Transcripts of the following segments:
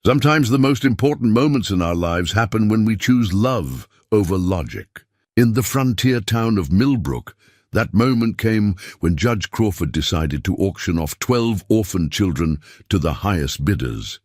Sometimes the most important moments in our lives happen when we choose love over logic. In the frontier town of Millbrook, that moment came when Judge Crawford decided to auction off 12 orphan children to the highest bidders.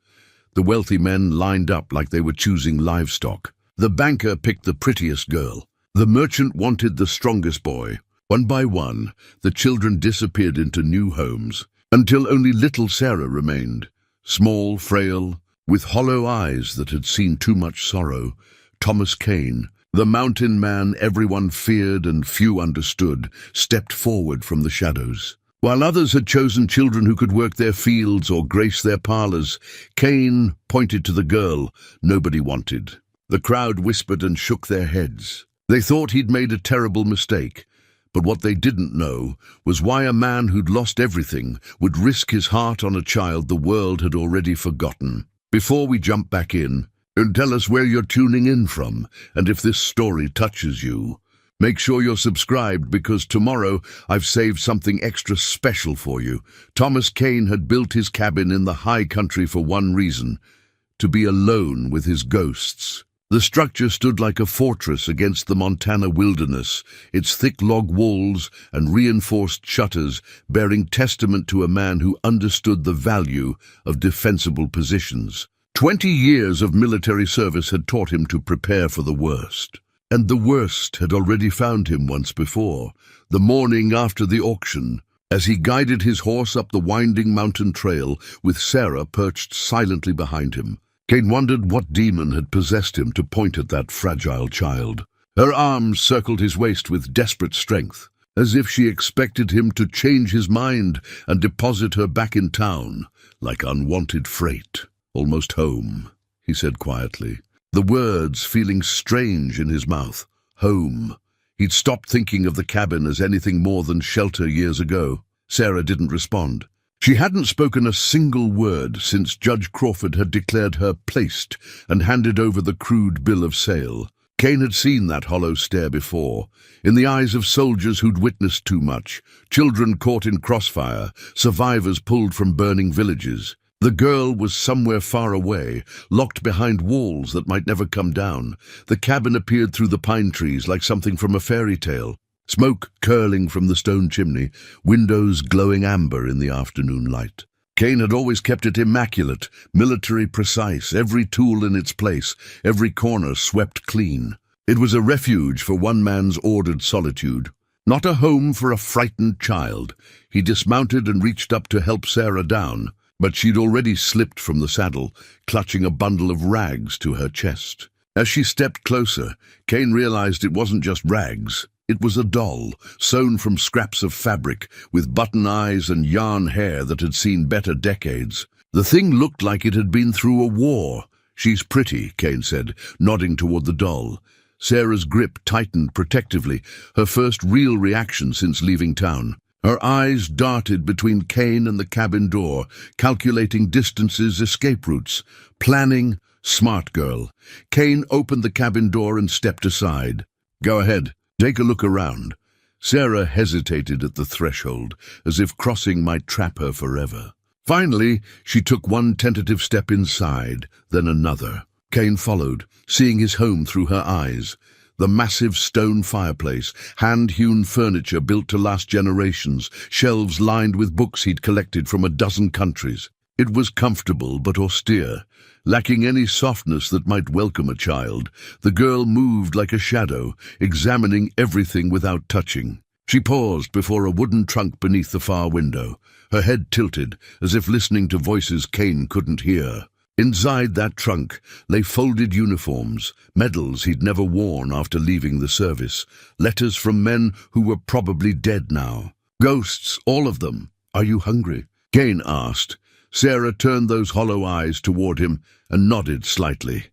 The wealthy men lined up like they were choosing livestock. The banker picked the prettiest girl. The merchant wanted the strongest boy. One by one, the children disappeared into new homes, until only little Sarah remained, small, frail, with hollow eyes that had seen too much sorrow. Thomas Kane, the mountain man everyone feared and few understood, stepped forward from the shadows. While others had chosen children who could work their fields or grace their parlors, Kane pointed to the girl nobody wanted. The crowd whispered and shook their heads. They thought he'd made a terrible mistake, but what they didn't know was why a man who'd lost everything would risk his heart on a child the world had already forgotten. Before we jump back in, and tell us where you're tuning in from, and if this story touches you. Make sure you're subscribed because tomorrow I've saved something extra special for you. Thomas Kane had built his cabin in the high country for one reason: to be alone with his ghosts. The structure stood like a fortress against the Montana wilderness, its thick log walls and reinforced shutters bearing testament to a man who understood the value of defensible positions. 20 years of military service had taught him to prepare for the worst. And the worst had already found him once before, the morning after the auction, as he guided his horse up the winding mountain trail with Sarah perched silently behind him. Kane wondered what demon had possessed him to point at that fragile child. Her arms circled his waist with desperate strength, as if she expected him to change his mind and deposit her back in town, like unwanted freight. "Almost home," he said quietly, the words feeling strange in his mouth. Home. He'd stopped thinking of the cabin as anything more than shelter years ago. Sarah didn't respond. She hadn't spoken a single word since Judge Crawford had declared her placed and handed over the crude bill of sale. Kane had seen that hollow stare before, in the eyes of soldiers who'd witnessed too much, children caught in crossfire, survivors pulled from burning villages. The girl was somewhere far away, locked behind walls that might never come down. The cabin appeared through the pine trees like something from a fairy tale. Smoke curling from the stone chimney, windows glowing amber in the afternoon light. Kane had always kept it immaculate, military precise, every tool in its place, every corner swept clean. It was a refuge for one man's ordered solitude, not a home for a frightened child. He dismounted and reached up to help Sarah down, but she'd already slipped from the saddle, clutching a bundle of rags to her chest. As she stepped closer, Kane realized it wasn't just rags. It was a doll, sewn from scraps of fabric, with button eyes and yarn hair that had seen better decades. The thing looked like it had been through a war. "She's pretty," Kane said, nodding toward the doll. Sarah's grip tightened protectively, her first real reaction since leaving town. Her eyes darted between Kane and the cabin door, calculating distances, escape routes, planning. Smart girl. Kane opened the cabin door and stepped aside. "Go ahead. Take a look around." Sarah hesitated at the threshold, as if crossing might trap her forever. Finally, she took one tentative step inside, then another. Kane followed, seeing his home through her eyes. The massive stone fireplace, hand-hewn furniture built to last generations, shelves lined with books he'd collected from a dozen countries. It was comfortable but austere, lacking any softness that might welcome a child. The girl moved like a shadow, examining everything without touching. She paused before a wooden trunk beneath the far window, her head tilted, as if listening to voices Kane couldn't hear. Inside that trunk lay folded uniforms, medals he'd never worn after leaving the service, letters from men who were probably dead now. Ghosts, all of them. "Are you hungry?" Kane asked. Sarah turned those hollow eyes toward him and nodded slightly.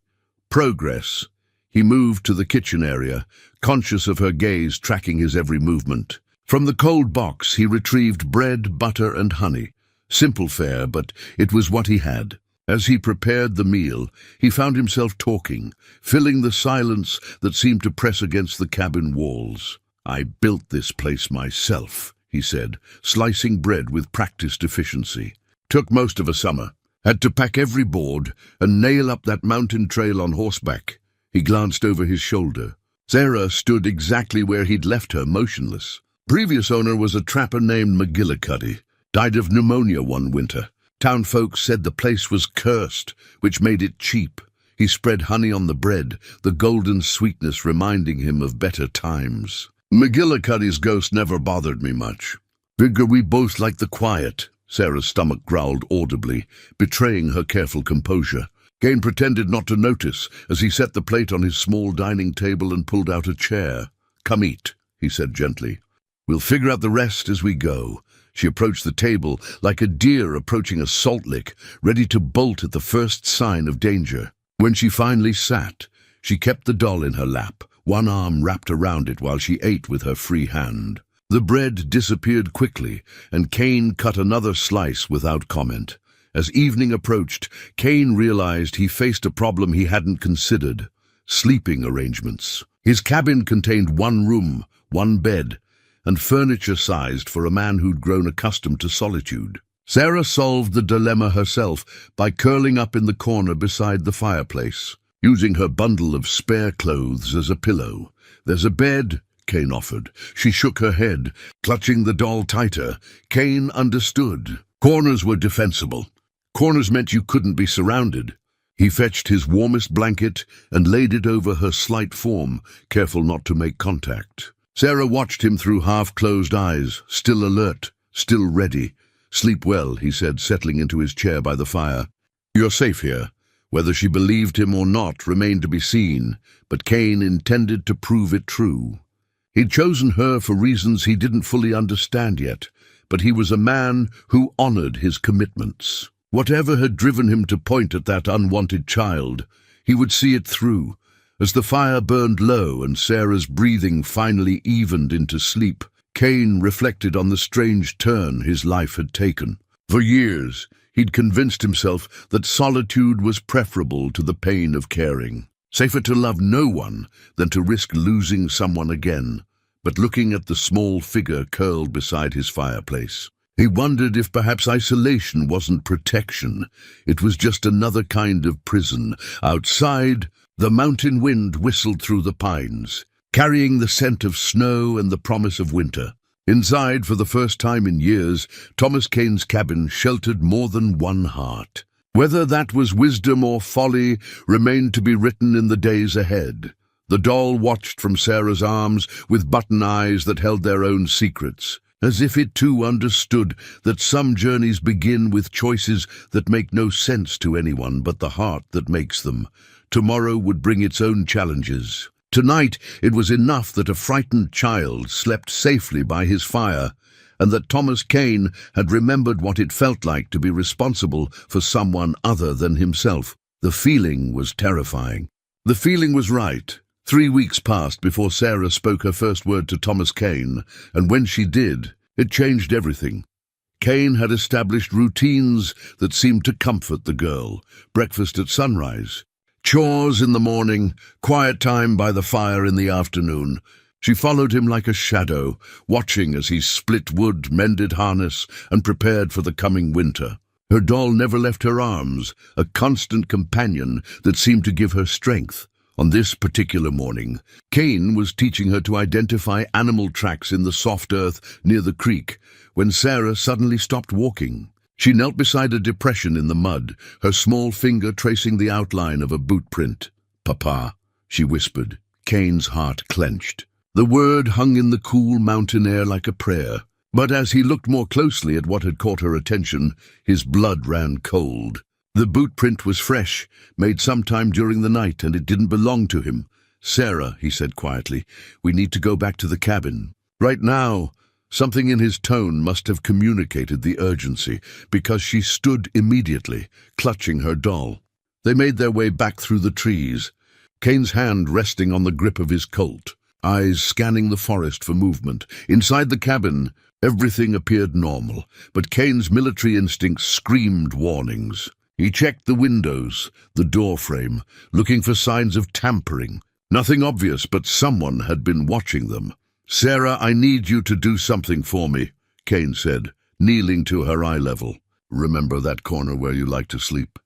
Progress. He moved to the kitchen area, conscious of her gaze tracking his every movement. From the cold box he retrieved bread, butter, and honey. Simple fare, but it was what he had. As he prepared the meal, he found himself talking, filling the silence that seemed to press against the cabin walls. "I built this place myself," he said, slicing bread with practiced efficiency. "Took most of a summer. Had to pack every board and nail up that mountain trail on horseback. He glanced over his shoulder. Sarah stood exactly where he'd left her, motionless. Previous owner was a trapper named McGillicuddy. Died of pneumonia one winter. Town folks said the place was cursed, which made it cheap. He spread honey on the bread, the golden sweetness reminding him of better times. McGillicuddy's ghost never bothered me much. Figure we both like the quiet. Sarah's stomach growled audibly, betraying her careful composure. Kane pretended not to notice as he set the plate on his small dining table and pulled out a chair. "Come eat," he said gently. "We'll figure out the rest as we go." She approached the table like a deer approaching a salt lick, ready to bolt at the first sign of danger. When she finally sat, she kept the doll in her lap, one arm wrapped around it while she ate with her free hand. The bread disappeared quickly, and Kane cut another slice without comment. As evening approached, Kane realized he faced a problem he hadn't considered: sleeping arrangements. His cabin contained one room, one bed, and furniture sized for a man who'd grown accustomed to solitude. Sarah solved the dilemma herself by curling up in the corner beside the fireplace, using her bundle of spare clothes as a pillow. "There's a bed," Kane offered. She shook her head, clutching the doll tighter. Kane understood. Corners were defensible. Corners meant you couldn't be surrounded. He fetched his warmest blanket and laid it over her slight form, careful not to make contact. Sarah watched him through half-closed eyes, still alert, still ready. "Sleep well," he said, settling into his chair by the fire. "You're safe here." Whether she believed him or not remained to be seen, but Kane intended to prove it true. He'd chosen her for reasons he didn't fully understand yet, but he was a man who honored his commitments. Whatever had driven him to point at that unwanted child, he would see it through. As the fire burned low and Sarah's breathing finally evened into sleep, Kane reflected on the strange turn his life had taken. For years, he'd convinced himself that solitude was preferable to the pain of caring. Safer to love no one than to risk losing someone again. But looking at the small figure curled beside his fireplace, he wondered if perhaps isolation wasn't protection. It was just another kind of prison. Outside, the mountain wind whistled through the pines, carrying the scent of snow and the promise of winter. Inside, for the first time in years, Thomas Kane's cabin sheltered more than one heart. Whether that was wisdom or folly remained to be written in the days ahead. The doll watched from Sarah's arms with button eyes that held their own secrets, as if it too understood that some journeys begin with choices that make no sense to anyone but the heart that makes them. Tomorrow would bring its own challenges. Tonight it was enough that a frightened child slept safely by his fire, and that Thomas Kane had remembered what it felt like to be responsible for someone other than himself. The feeling was terrifying. The feeling was right. 3 weeks passed before Sarah spoke her first word to Thomas Kane, and when she did, it changed everything. Kane had established routines that seemed to comfort the girl. Breakfast at sunrise, chores in the morning, quiet time by the fire in the afternoon. She followed him like a shadow, watching as he split wood, mended harness, and prepared for the coming winter. Her doll never left her arms, a constant companion that seemed to give her strength. On this particular morning, Kane was teaching her to identify animal tracks in the soft earth near the creek, when Sarah suddenly stopped walking. She knelt beside a depression in the mud, her small finger tracing the outline of a boot print. "Papa," she whispered. Kane's heart clenched. The word hung in the cool mountain air like a prayer, but as he looked more closely at what had caught her attention, his blood ran cold. The boot print was fresh, made sometime during the night, and it didn't belong to him. "Sarah," he said quietly, "we need to go back to the cabin. Right now." Something in his tone must have communicated the urgency, because she stood immediately, clutching her doll. They made their way back through the trees, Kane's hand resting on the grip of his Colt, eyes scanning the forest for movement. Inside the cabin, everything appeared normal, but Kane's military instincts screamed warnings. He checked the windows, the door frame, looking for signs of tampering. Nothing obvious, but someone had been watching them. "Sarah, I need you to do something for me," Kane said, kneeling to her eye level. Remember that corner where you like to sleep?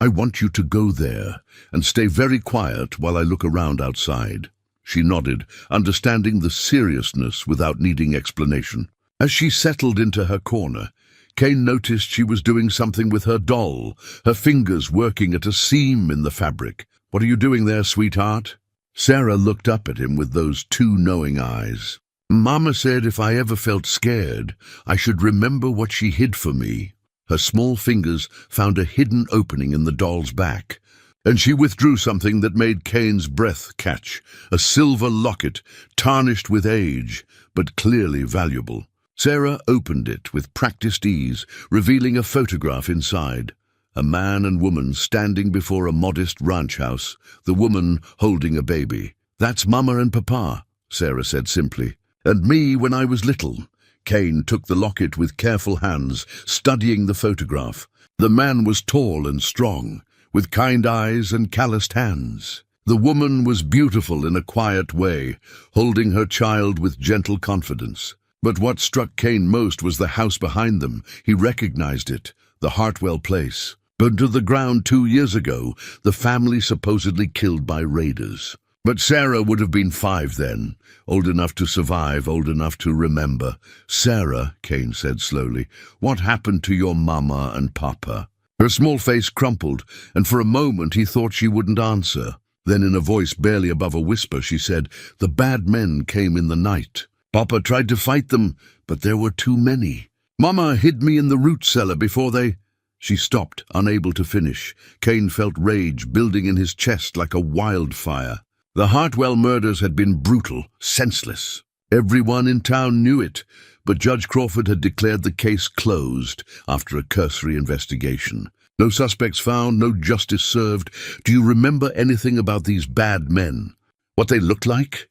I want you to go there and stay very quiet while I look around outside." She nodded, understanding the seriousness without needing explanation. As she settled into her corner, Kane noticed she was doing something with her doll, her fingers working at a seam in the fabric. "What are you doing there, sweetheart?" Sarah looked up at him with those two knowing eyes. "Mama said if I ever felt scared, I should remember what she hid for me." Her small fingers found a hidden opening in the doll's back, and she withdrew something that made Kane's breath catch, a silver locket, tarnished with age, but clearly valuable. Sarah opened it with practiced ease, revealing a photograph inside. A man and woman standing before a modest ranch house, the woman holding a baby. "That's Mama and Papa," Sarah said simply. "And me when I was little." Kane took the locket with careful hands, studying the photograph. The man was tall and strong, with kind eyes and calloused hands. The woman was beautiful in a quiet way, holding her child with gentle confidence. But what struck Kane most was the house behind them. He recognized it, the Hartwell place. Burned to the ground 2 years ago, the family supposedly killed by raiders. But Sarah would have been 5 then, old enough to survive, old enough to remember. "Sarah," Kane said slowly, "what happened to your mama and papa?" Her small face crumpled, and for a moment he thought she wouldn't answer. Then in a voice barely above a whisper she said, "The bad men came in the night. Papa tried to fight them, but there were too many. Mama hid me in the root cellar before they—" She stopped, unable to finish. Kane felt rage building in his chest like a wildfire. The Hartwell murders had been brutal, senseless. Everyone in town knew it, but Judge Crawford had declared the case closed after a cursory investigation. No suspects found, no justice served. "Do you remember anything about these bad men? What they looked like?"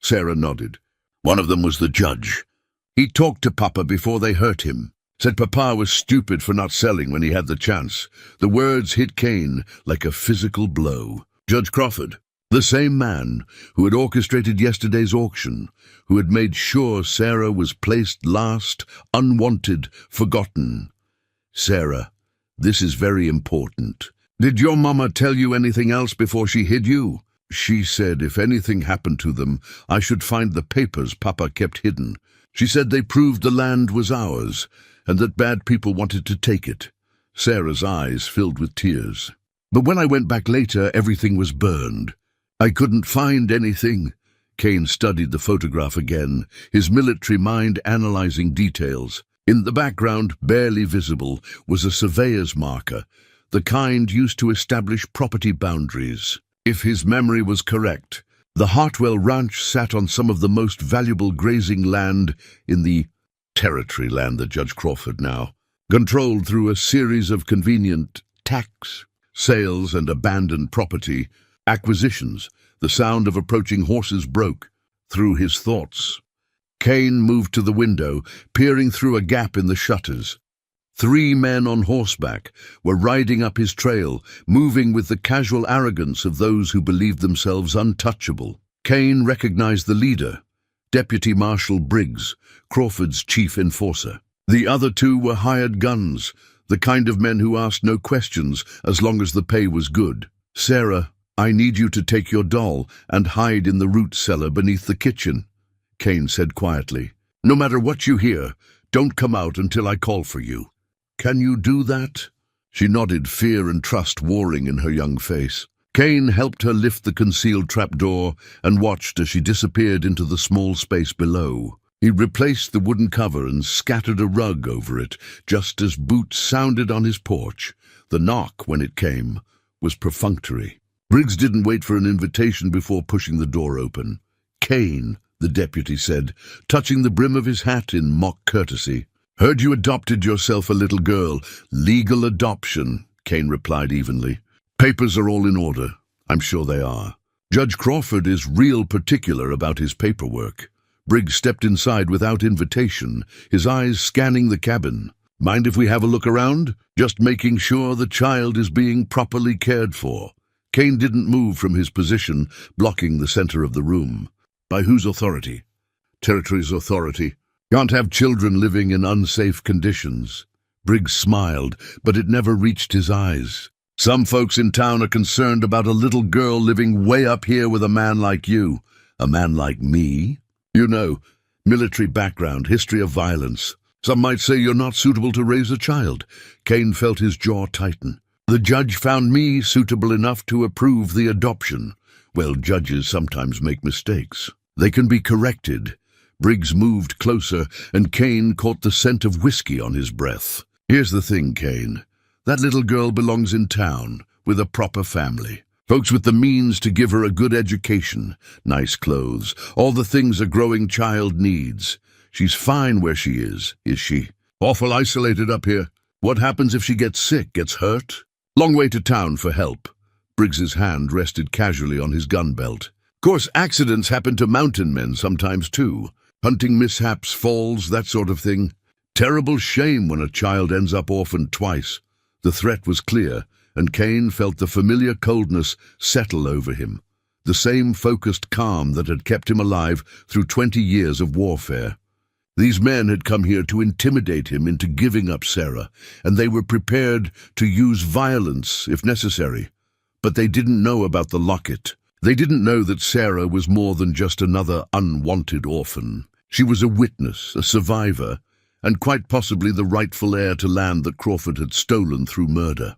Sarah nodded. "One of them was the judge. He talked to Papa before they hurt him. Said Papa was stupid for not selling when he had the chance." The words hit Kane like a physical blow. Judge Crawford, the same man who had orchestrated yesterday's auction, who had made sure Sarah was placed last, unwanted, forgotten. "Sarah, this is very important. Did your mama tell you anything else before she hid you?" "She said if anything happened to them, I should find the papers Papa kept hidden. She said they proved the land was ours, and that bad people wanted to take it." Sarah's eyes filled with tears. "But when I went back later, everything was burned. I couldn't find anything." Kane studied the photograph again, his military mind analyzing details. In the background, barely visible, was a surveyor's marker, the kind used to establish property boundaries. If his memory was correct, the Hartwell Ranch sat on some of the most valuable grazing land in the territory land that Judge Crawford now controlled through a series of convenient tax sales and abandoned property acquisitions. The sound of approaching horses broke through his thoughts. Kane moved to the window, peering through a gap in the shutters. 3 men on horseback were riding up his trail, moving with the casual arrogance of those who believed themselves untouchable. Kane recognized the leader, Deputy Marshal Briggs, Crawford's chief enforcer. The other 2 were hired guns, the kind of men who asked no questions as long as the pay was good. "Sarah, I need you to take your doll and hide in the root cellar beneath the kitchen," Kane said quietly. "No matter what you hear, don't come out until I call for you. Can you do that?" She nodded, fear and trust warring in her young face. Kane helped her lift the concealed trapdoor and watched as she disappeared into the small space below. He replaced the wooden cover and scattered a rug over it, just as boots sounded on his porch. The knock, when it came, was perfunctory. Briggs didn't wait for an invitation before pushing the door open. "Kane," the deputy said, touching the brim of his hat in mock courtesy. "Heard you adopted yourself a little girl." "Legal adoption," Kane replied evenly. "Papers are all in order." "I'm sure they are." "Judge Crawford is real particular about his paperwork." Briggs stepped inside without invitation, his eyes scanning the cabin. "Mind if we have a look around? Just making sure the child is being properly cared for." Kane didn't move from his position, blocking the center of the room. "By whose authority?" "Territory's authority. Can't have children living in unsafe conditions." Briggs smiled, but it never reached his eyes. Some folks in town are concerned about a little girl living way up here with a man like you. A man like me? You know, military background, history of violence. Some might say you're not suitable to raise a child. Kane felt his jaw tighten. The judge found me suitable enough to approve the adoption. Well, judges sometimes make mistakes. They can be corrected. Briggs moved closer, and Kane caught the scent of whiskey on his breath. Here's the thing, Kane. That little girl belongs in town, with a proper family. Folks with the means to give her a good education, nice clothes, all the things a growing child needs. She's fine where she is she? Awful isolated up here. What happens if she gets sick, gets hurt? Long way to town for help. Briggs's hand rested casually on his gun belt. Of course, accidents happen to mountain men sometimes too. Hunting mishaps, falls, that sort of thing. Terrible shame when a child ends up orphaned twice. The threat was clear, and Kane felt the familiar coldness settle over him. The same focused calm that had kept him alive through 20 years of warfare. These men had come here to intimidate him into giving up Sarah, and they were prepared to use violence if necessary. But they didn't know about the locket. They didn't know that Sarah was more than just another unwanted orphan. She was a witness, a survivor, and quite possibly the rightful heir to land that Crawford had stolen through murder.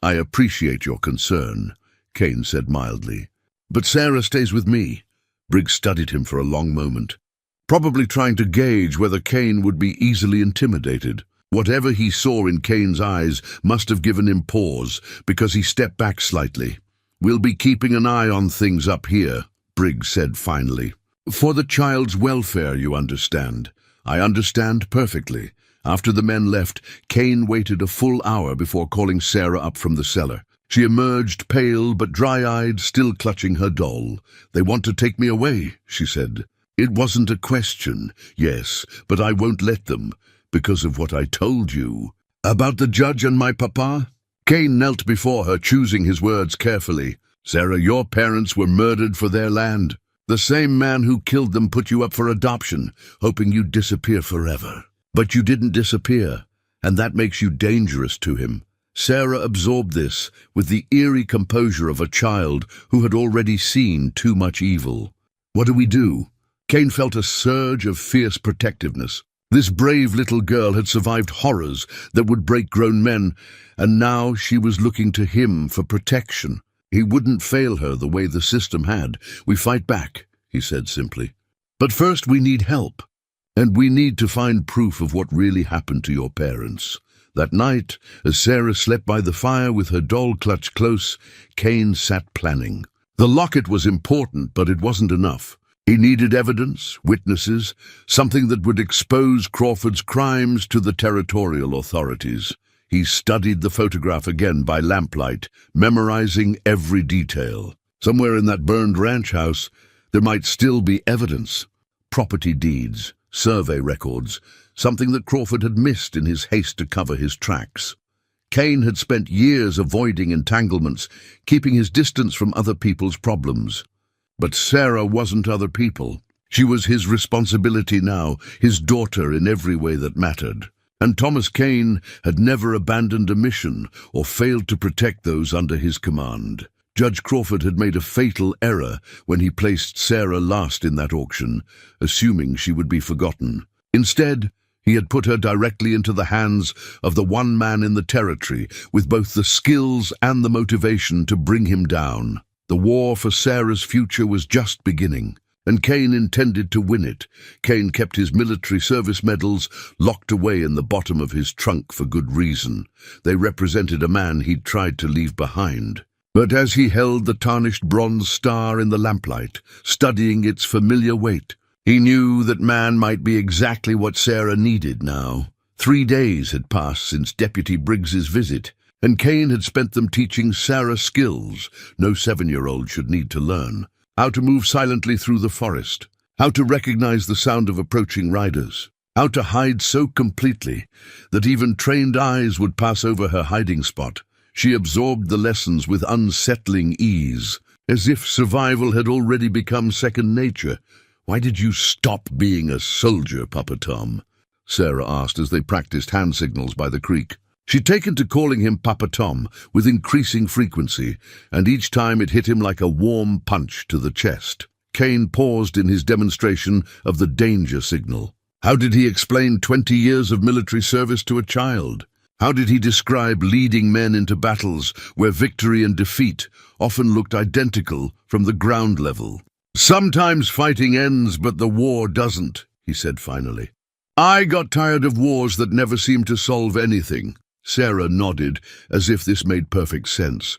I appreciate your concern, Kane said mildly. But Sarah stays with me. Briggs studied him for a long moment, probably trying to gauge whether Kane would be easily intimidated. Whatever he saw in Kane's eyes must have given him pause, because he stepped back slightly. We'll be keeping an eye on things up here, Briggs said finally. For the child's welfare, you understand. I understand perfectly. After the men left, Kane waited a full hour before calling Sarah up from the cellar. She emerged pale but dry-eyed, still clutching her doll. They want to take me away, she said. It wasn't a question. Yes, but I won't let them, because of what I told you. About the judge and my papa? Kane knelt before her, choosing his words carefully. Sarah, your parents were murdered for their land. The same man who killed them put you up for adoption, hoping you'd disappear forever. But you didn't disappear, and that makes you dangerous to him. Sarah absorbed this with the eerie composure of a child who had already seen too much evil. What do we do? Kane felt a surge of fierce protectiveness. This brave little girl had survived horrors that would break grown men, and now she was looking to him for protection. He wouldn't fail her the way the system had. We fight back, he said simply. But first we need help, and we need to find proof of what really happened to your parents. That night, as Sarah slept by the fire with her doll clutched close, Kane sat planning. The locket was important, but it wasn't enough. He needed evidence, witnesses, something that would expose Crawford's crimes to the territorial authorities. He studied the photograph again by lamplight, memorizing every detail. Somewhere in that burned ranch house, there might still be evidence. Property deeds, survey records, something that Crawford had missed in his haste to cover his tracks. Kane had spent years avoiding entanglements, keeping his distance from other people's problems. But Sarah wasn't other people. She was his responsibility now, his daughter in every way that mattered. And Thomas Kane had never abandoned a mission or failed to protect those under his command. Judge Crawford had made a fatal error when he placed Sarah last in that auction, assuming she would be forgotten. Instead, he had put her directly into the hands of the one man in the territory with both the skills and the motivation to bring him down. The war for Sarah's future was just beginning, and Kane intended to win it. Kane kept his military service medals locked away in the bottom of his trunk for good reason. They represented a man he'd tried to leave behind. But as he held the tarnished bronze star in the lamplight, studying its familiar weight, he knew that man might be exactly what Sarah needed now. 3 days had passed since Deputy Briggs's visit, and Kane had spent them teaching Sarah skills no 7-year-old should need to learn. How to move silently through the forest, how to recognize the sound of approaching riders, how to hide so completely that even trained eyes would pass over her hiding spot. She absorbed the lessons with unsettling ease, as if survival had already become second nature. Why did you stop being a soldier, Papa Tom? Sarah asked as they practiced hand signals by the creek. She'd taken to calling him Papa Tom with increasing frequency, and each time it hit him like a warm punch to the chest. Kane paused in his demonstration of the danger signal. How did he explain 20 years of military service to a child? How did he describe leading men into battles where victory and defeat often looked identical from the ground level? "Sometimes fighting ends, but the war doesn't," he said finally. "I got tired of wars that never seemed to solve anything." Sarah nodded, as if this made perfect sense.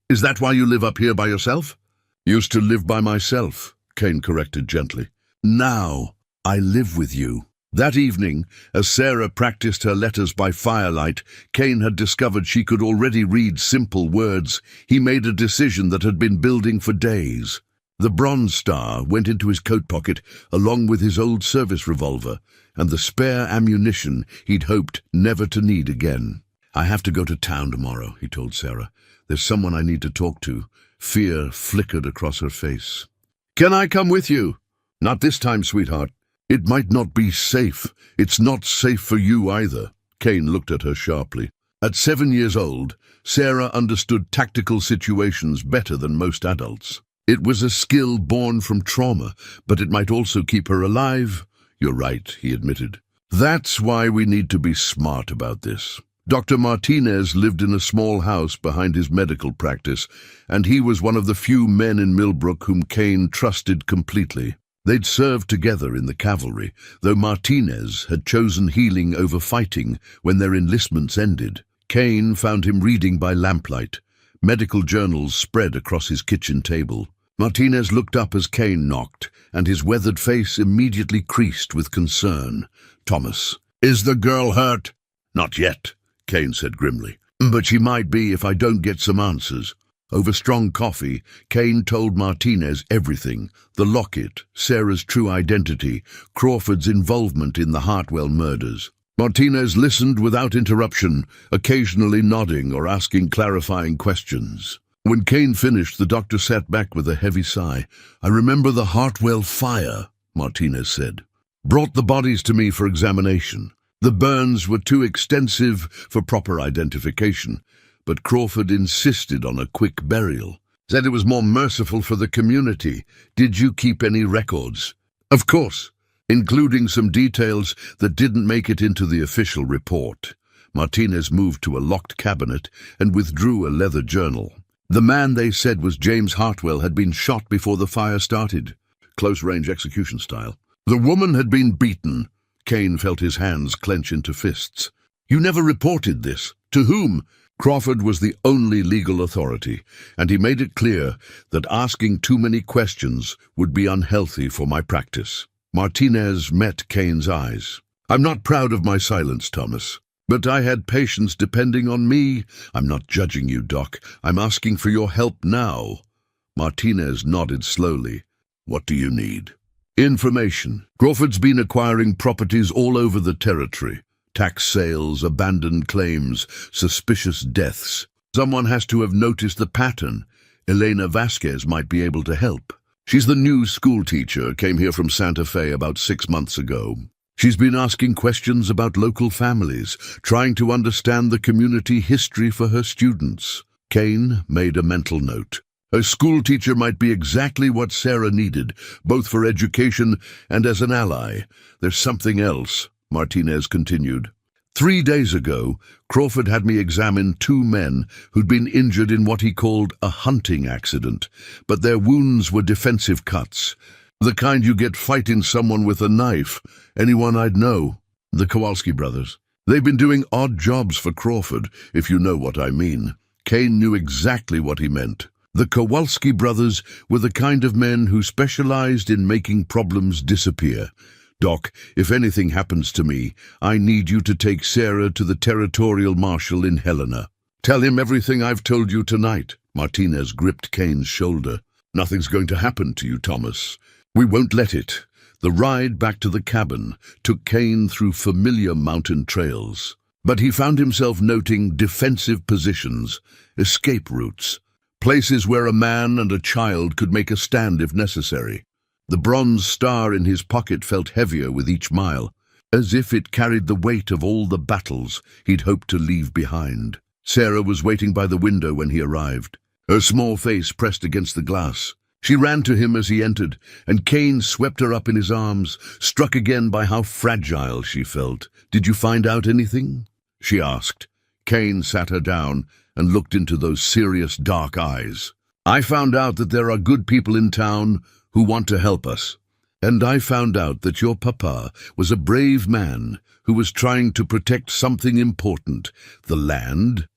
"Is that why you live up here by yourself?" "Used to live by myself," Kane corrected gently. "Now I live with you." That evening, as Sarah practiced her letters by firelight, Kane had discovered she could already read simple words. He made a decision that had been building for days. The Bronze Star went into his coat pocket along with his old service revolver and the spare ammunition he'd hoped never to need again. "I have to go to town tomorrow," he told Sarah. "There's someone I need to talk to." Fear flickered across her face. "Can I come with you?" "Not this time, sweetheart. It might not be safe. It's not safe for you either." Kane looked at her sharply. At 7 years old, Sarah understood tactical situations better than most adults. It was a skill born from trauma, but it might also keep her alive. "You're right," he admitted. "That's why we need to be smart about this." Dr. Martinez lived in a small house behind his medical practice, and he was one of the few men in Millbrook whom Kane trusted completely. They'd served together in the cavalry, though Martinez had chosen healing over fighting when their enlistments ended. Kane found him reading by lamplight, medical journals spread across his kitchen table. Martinez looked up as Kane knocked, and his weathered face immediately creased with concern. "Thomas, is the girl hurt?" "Not yet," Kane said grimly. "But she might be if I don't get some answers." Over strong coffee, Kane told Martinez everything: the locket, Sarah's true identity, Crawford's involvement in the Hartwell murders. Martinez listened without interruption, occasionally nodding or asking clarifying questions. When Kane finished, the doctor sat back with a heavy sigh. "I remember the Hartwell fire," Martinez said. "Brought the bodies to me for examination. The burns were too extensive for proper identification, but Crawford insisted on a quick burial. Said it was more merciful for the community. Did you keep any records?" "Of course, including some details that didn't make it into the official report." Martinez moved to a locked cabinet and withdrew a leather journal. "The man they said was James Hartwell had been shot before the fire started. Close-range execution style. The woman had been beaten." Kane felt his hands clench into fists. "You never reported this. To whom?" Crawford was the only legal authority, and he made it clear that asking too many questions would be unhealthy for my practice. Martinez met Kane's eyes. "I'm not proud of my silence, Thomas, but I had patients depending on me. I'm not judging you, Doc. I'm asking for your help now." Martinez nodded slowly. "What do you need?" "Information. Crawford's been acquiring properties all over the territory. Tax sales, abandoned claims, suspicious deaths. Someone has to have noticed the pattern. Elena Vasquez might be able to help. She's the new school teacher, came here from Santa Fe about 6 months ago. She's been asking questions about local families, trying to understand the community history for her students." Kane made a mental note. "A school teacher might be exactly what Sarah needed, both for education and as an ally. There's something else," Martinez continued. 3 days ago, Crawford had me examine 2 men who'd been injured in what he called a hunting accident, but their wounds were defensive cuts. The kind you get fighting someone with a knife. Anyone I'd know. The Kowalski brothers. They've been doing odd jobs for Crawford, if you know what I mean." Kane knew exactly what he meant. The Kowalski brothers were the kind of men who specialized in making problems disappear. "Doc, if anything happens to me, I need you to take Sarah to the territorial marshal in Helena. Tell him everything I've told you tonight." Martinez gripped Kane's shoulder. "Nothing's going to happen to you, Thomas. We won't let it." The ride back to the cabin took Kane through familiar mountain trails, but he found himself noting defensive positions, escape routes, places where a man and a child could make a stand if necessary. The bronze star in his pocket felt heavier with each mile. as if it carried the weight of all the battles he'd hoped to leave behind. Sarah was waiting by the window when he arrived, her small face pressed against the glass. She ran to him as he entered, and Kane swept her up in his arms, struck again by how fragile she felt. "Did you find out anything?" she asked. Kane sat her down and looked into those serious, dark eyes. "I found out that there are good people in town who want to help us. And I found out that your papa was a brave man who was trying to protect something important, the land,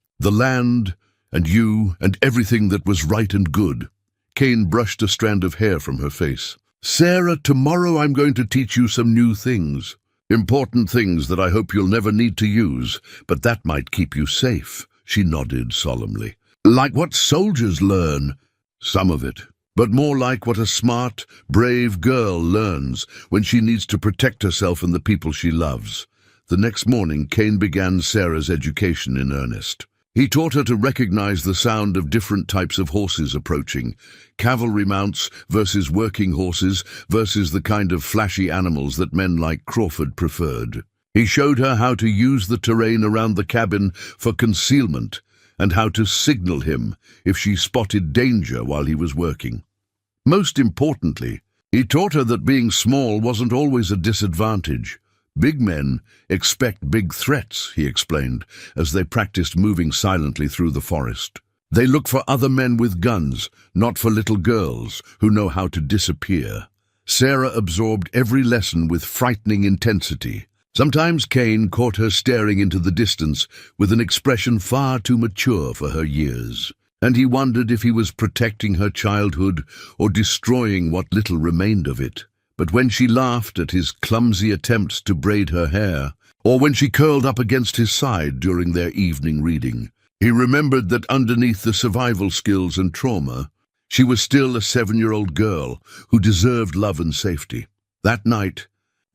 and you, and everything that was right and good." Kane brushed a strand of hair from her face. "Sarah, tomorrow I'm going to teach you some new things. Important things that I hope you'll never need to use, but that might keep you safe." She nodded solemnly. "Like what soldiers learn." "Some of it. But more like what a smart, brave girl learns when she needs to protect herself and the people she loves." The next morning, Kane began Sarah's education in earnest. He taught her to recognize the sound of different types of horses approaching, cavalry mounts versus working horses versus the kind of flashy animals that men like Crawford preferred. He showed her how to use the terrain around the cabin for concealment and how to signal him if she spotted danger while he was working. Most importantly, he taught her that being small wasn't always a disadvantage. "Big men expect big threats," he explained, as they practiced moving silently through the forest. "They look for other men with guns, not for little girls who know how to disappear." Sarah absorbed every lesson with frightening intensity. Sometimes Kane caught her staring into the distance with an expression far too mature for her years, and he wondered if he was protecting her childhood or destroying what little remained of it. But when she laughed at his clumsy attempts to braid her hair, or when she curled up against his side during their evening reading, he remembered that underneath the survival skills and trauma, she was still a 7-year-old girl who deserved love and safety. That night,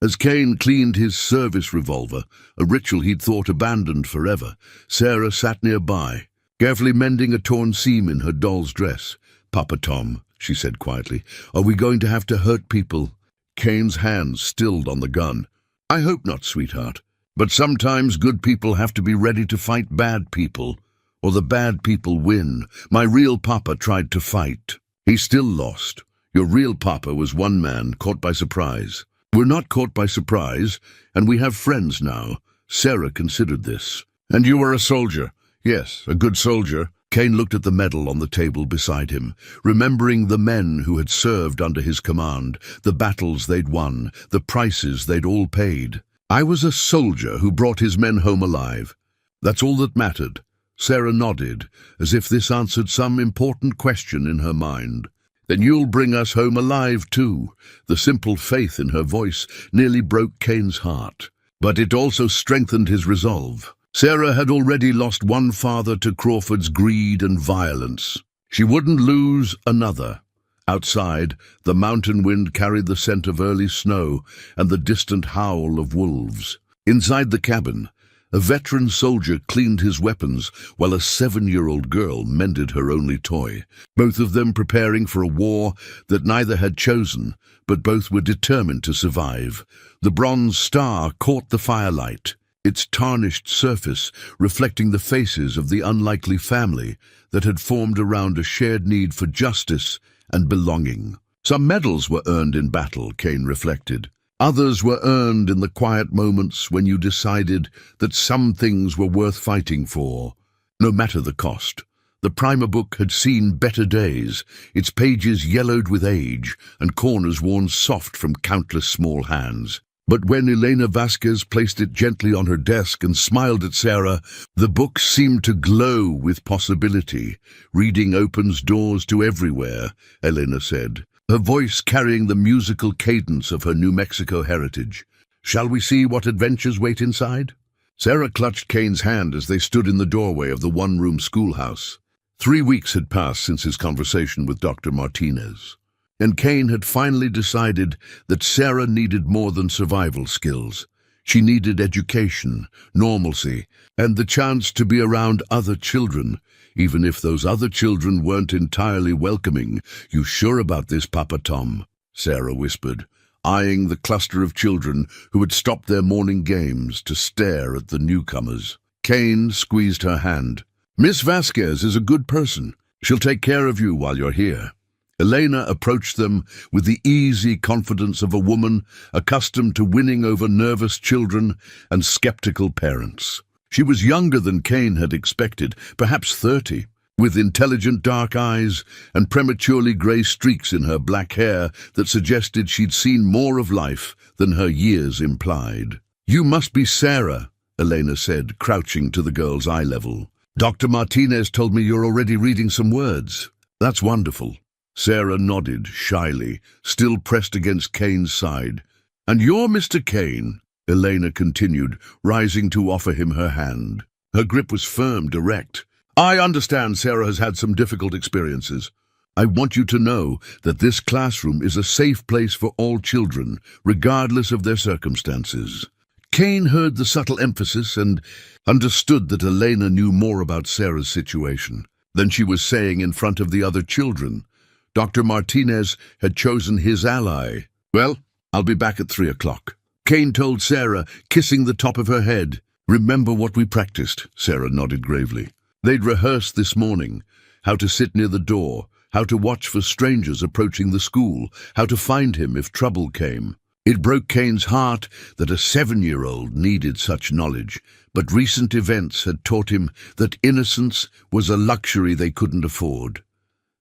as Kane cleaned his service revolver, a ritual he'd thought abandoned forever, Sarah sat nearby, carefully mending a torn seam in her doll's dress. "Papa Tom," she said quietly, "are we going to have to hurt people?" Kane's hands stilled on the gun. "I hope not, sweetheart. But sometimes good people have to be ready to fight bad people, or the bad people win. My real papa tried to fight. He still lost. Your real papa was one man caught by surprise. We're not caught by surprise, and we have friends now." Sarah considered this. "And you were a soldier." "Yes, a good soldier." Kane looked at the medal on the table beside him, remembering the men who had served under his command, the battles they'd won, the prices they'd all paid. "I was a soldier who brought his men home alive. That's all that mattered." Sarah nodded, as if this answered some important question in her mind. "Then you'll bring us home alive too." The simple faith in her voice nearly broke Kane's heart, but it also strengthened his resolve. Sarah had already lost one father to Crawford's greed and violence. She wouldn't lose another. Outside, the mountain wind carried the scent of early snow and the distant howl of wolves. Inside the cabin, a veteran soldier cleaned his weapons while a 7-year-old girl mended her only toy, both of them preparing for a war that neither had chosen, but both were determined to survive. The bronze star caught the firelight, its tarnished surface reflecting the faces of the unlikely family that had formed around a shared need for justice and belonging. Some medals were earned in battle, Kane reflected. Others were earned in the quiet moments when you decided that some things were worth fighting for, no matter the cost. The primer book had seen better days, its pages yellowed with age and corners worn soft from countless small hands. But when Elena Vasquez placed it gently on her desk and smiled at Sarah, the book seemed to glow with possibility. "Reading opens doors to everywhere," Elena said, her voice carrying the musical cadence of her New Mexico heritage. "Shall we see what adventures wait inside?" Sarah clutched Kane's hand as they stood in the doorway of the one-room schoolhouse. 3 weeks had passed since his conversation with Dr. Martinez, and Kane had finally decided that Sarah needed more than survival skills. She needed education, normalcy, and the chance to be around other children, even if those other children weren't entirely welcoming. "You sure about this, Papa Tom?" Sarah whispered. eyeing the cluster of children who had stopped their morning games to stare at the newcomers. Kane squeezed her hand. "Miss Vasquez is a good person. She'll take care of you while you're here." Elena approached them with the easy confidence of a woman accustomed to winning over nervous children and skeptical parents. She was younger than Kane had expected, perhaps 30, with intelligent dark eyes and prematurely grey streaks in her black hair that suggested she'd seen more of life than her years implied. "You must be Sarah," Elena said, crouching to the girl's eye level. "Dr. Martinez told me you're already reading some words." "That's wonderful." Sarah nodded shyly, still pressed against Kane's side. "And you're Mr. Kane," Elena continued, rising to offer him her hand. Her grip was firm, direct. "I understand Sarah has had some difficult experiences. I want you to know that this classroom is a safe place for all children, regardless of their circumstances." Kane heard the subtle emphasis and understood that Elena knew more about Sarah's situation than she was saying in front of the other children. Dr. Martinez had chosen his ally. "Well, I'll be back at 3 o'clock. Kane told Sarah, kissing the top of her head. "Remember what we practiced?" Sarah nodded gravely. They'd rehearsed this morning, how to sit near the door, how to watch for strangers approaching the school, how to find him if trouble came. It broke Kane's heart that a 7-year-old needed such knowledge, but recent events had taught him that innocence was a luxury they couldn't afford.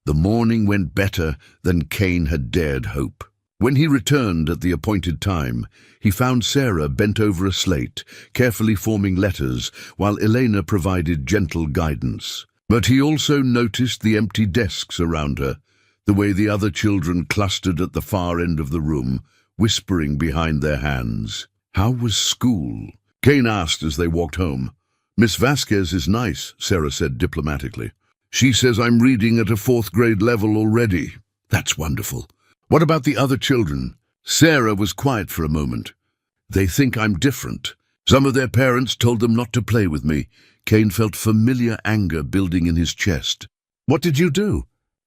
The morning went better than Kane had dared hope. When he returned at the appointed time, he found Sarah bent over a slate, carefully forming letters, while Elena provided gentle guidance. But he also noticed the empty desks around her, the way the other children clustered at the far end of the room, whispering behind their hands. "How was school?" Kane asked as they walked home. "Miss Vasquez is nice," Sarah said diplomatically. "She says I'm reading at a 4th grade level already." "That's wonderful. What about the other children?" Sarah was quiet for a moment. "They think I'm different. Some of their parents told them not to play with me." Kane felt familiar anger building in his chest. "What did you do?"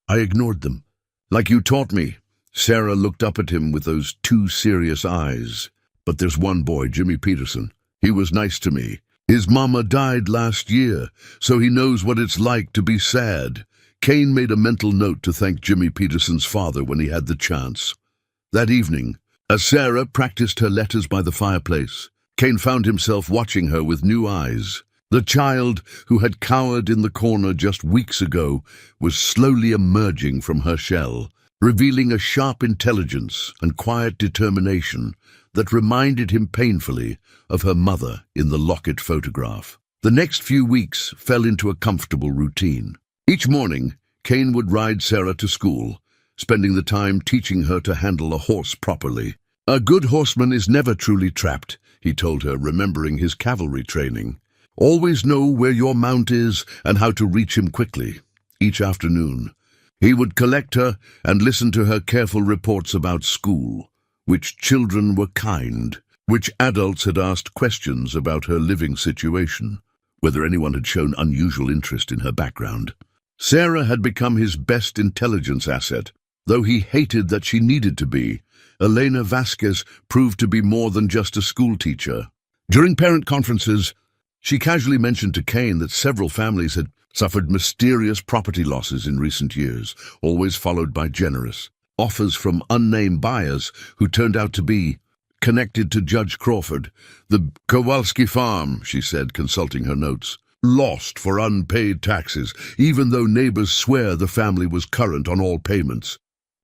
"I ignored them. Like you taught me." Sarah looked up at him with those two serious eyes. "But there's one boy, Jimmy Peterson. He was nice to me. His mama died last year, so he knows what it's like to be sad." Kane made a mental note to thank Jimmy Peterson's father when he had the chance. That evening, as Sarah practiced her letters by the fireplace, Kane found himself watching her with new eyes. The child who had cowered in the corner just weeks ago was slowly emerging from her shell, revealing a sharp intelligence and quiet determination that reminded him painfully of her mother in the locket photograph. The next few weeks fell into a comfortable routine. Each morning, Kane would ride Sarah to school, spending the time teaching her to handle a horse properly. "A good horseman is never truly trapped," he told her, remembering his cavalry training. "Always know where your mount is and how to reach him quickly." Each afternoon, he would collect her and listen to her careful reports about school, which children were kind, which adults had asked questions about her living situation, whether anyone had shown unusual interest in her background. Sarah had become his best intelligence asset. Though he hated that she needed to be, Elena Vasquez proved to be more than just a schoolteacher. During parent conferences, she casually mentioned to Kane that several families had suffered mysterious property losses in recent years, always followed by generous offers from unnamed buyers who turned out to be connected to Judge Crawford. "The Kowalski farm," she said, consulting her notes, "lost for unpaid taxes, even though neighbors swear the family was current on all payments.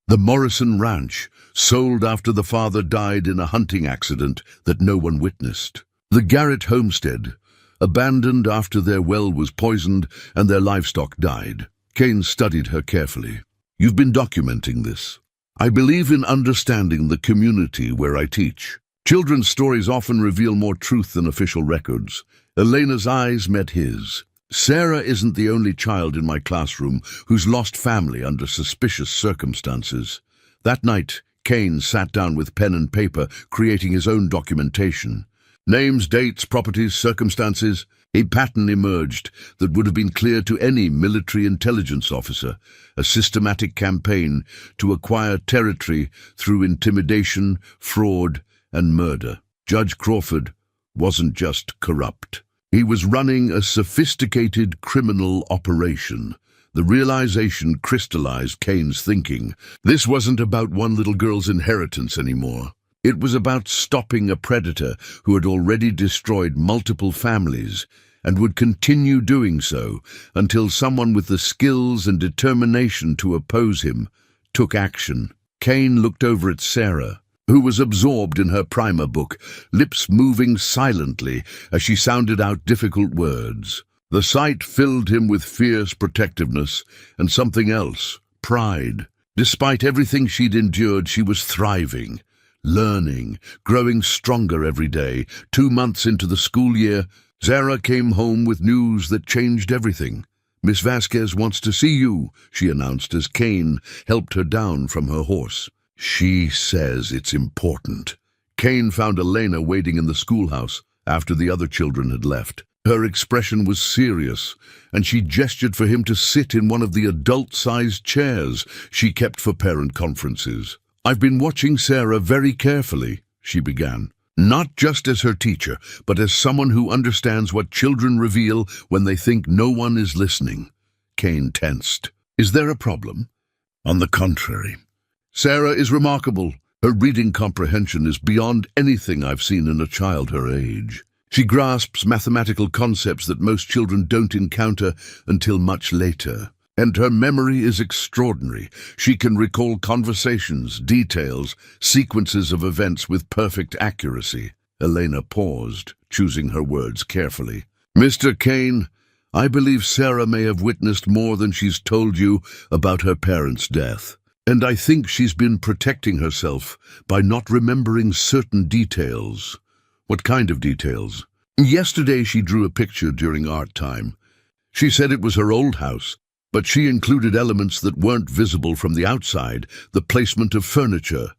The Morrison Ranch, sold after the father died in a hunting accident that no one witnessed. The Garrett homestead, abandoned after their well was poisoned and their livestock died." Kane studied her carefully. "You've been documenting this. I believe in understanding the community where I teach. Children's stories often reveal more truth than official records." Elena's eyes met his. "Sarah isn't the only child in my classroom who's lost family under suspicious circumstances." That night, Kane sat down with pen and paper, creating his own documentation. Names, dates, properties, circumstances. A pattern emerged that would have been clear to any military intelligence officer, a systematic campaign to acquire territory through intimidation, fraud, and murder. Judge Crawford wasn't just corrupt. He was running a sophisticated criminal operation. The realization crystallized Kane's thinking. This wasn't about one little girl's inheritance anymore. It was about stopping a predator who had already destroyed multiple families and would continue doing so until someone with the skills and determination to oppose him took action. Kane looked over at Sarah, who was absorbed in her primer book, lips moving silently as she sounded out difficult words. The sight filled him with fierce protectiveness and something else, pride. Despite everything she'd endured, she was thriving, learning, growing stronger every day. 2 months into the school year, Sarah came home with news that changed everything. "Miss Vasquez wants to see you," she announced as Kane helped her down from her horse. "She says it's important." Kane found Elena waiting in the schoolhouse after the other children had left. Her expression was serious, and she gestured for him to sit in one of the adult-sized chairs she kept for parent conferences. "I've been watching Sarah very carefully," she began. "Not just as her teacher, but as someone who understands what children reveal when they think no one is listening." Kane tensed. "Is there a problem?" "On the contrary. Sarah is remarkable. Her reading comprehension is beyond anything I've seen in a child her age. She grasps mathematical concepts that most children don't encounter until much later. And her memory is extraordinary. She can recall conversations, details, sequences of events with perfect accuracy." Elena paused, choosing her words carefully. "Mr. Kane, I believe Sarah may have witnessed more than she's told you about her parents' death. And I think she's been protecting herself by not remembering certain details." "What kind of details?" "Yesterday she drew a picture during art time. She said it was her old house, but she included elements that weren't visible from the outside: the placement of furniture,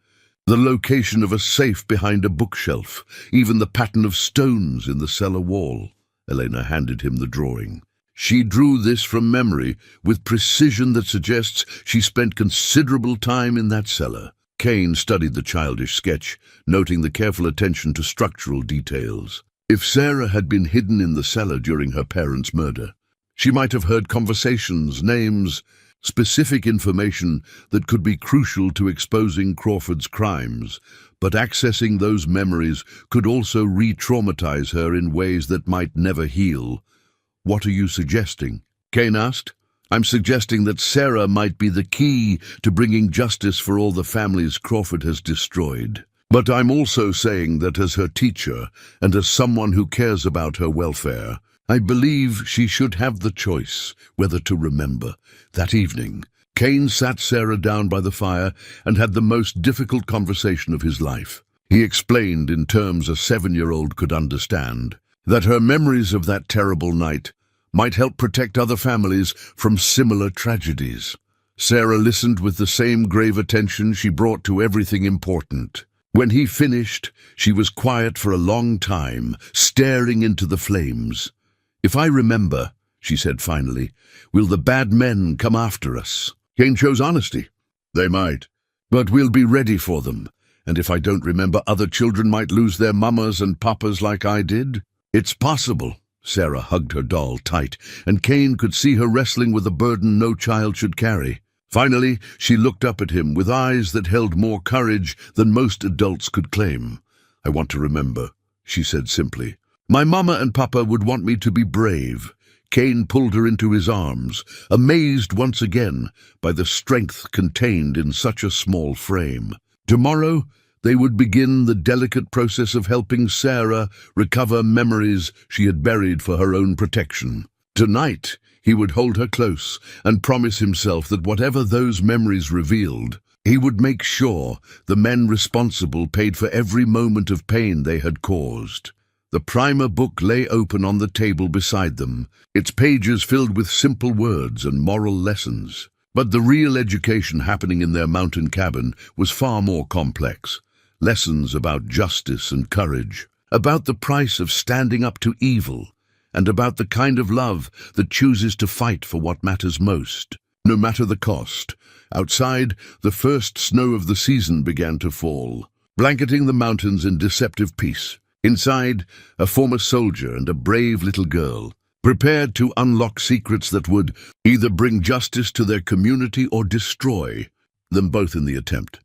the location of a safe behind a bookshelf, even the pattern of stones in the cellar wall." Elena handed him the drawing. "She drew this from memory with precision that suggests she spent considerable time in that cellar." Kane studied the childish sketch, noting the careful attention to structural details. If Sarah had been hidden in the cellar during her parents' murder, she might have heard conversations, names, specific information that could be crucial to exposing Crawford's crimes. But accessing those memories could also re-traumatize her in ways that might never heal. "What are you suggesting?" Kane asked. "I'm suggesting that Sarah might be the key to bringing justice for all the families Crawford has destroyed. But I'm also saying that as her teacher and as someone who cares about her welfare, I believe she should have the choice whether to remember." That evening, Kane sat Sarah down by the fire and had the most difficult conversation of his life. He explained in terms a 7-year-old could understand that her memories of that terrible night might help protect other families from similar tragedies. Sarah listened with the same grave attention she brought to everything important. When he finished, she was quiet for a long time, staring into the flames. "If I remember," she said finally, "will the bad men come after us?" Kane chose honesty. "They might, but we'll be ready for them. And if I don't remember, other children might lose their mamas and papas like I did." "It's possible." Sarah hugged her doll tight, and Kane could see her wrestling with a burden no child should carry. Finally, she looked up at him with eyes that held more courage than most adults could claim. "I want to remember," she said simply. "My mama and papa would want me to be brave." Kane pulled her into his arms, amazed once again by the strength contained in such a small frame. Tomorrow, they would begin the delicate process of helping Sarah recover memories she had buried for her own protection. Tonight, he would hold her close and promise himself that whatever those memories revealed, he would make sure the men responsible paid for every moment of pain they had caused. The primer book lay open on the table beside them, its pages filled with simple words and moral lessons. But the real education happening in their mountain cabin was far more complex. Lessons about justice and courage, about the price of standing up to evil, and about the kind of love that chooses to fight for what matters most, no matter the cost. Outside, the first snow of the season began to fall, blanketing the mountains in deceptive peace. Inside, a former soldier and a brave little girl, prepared to unlock secrets that would either bring justice to their community or destroy them both in the attempt.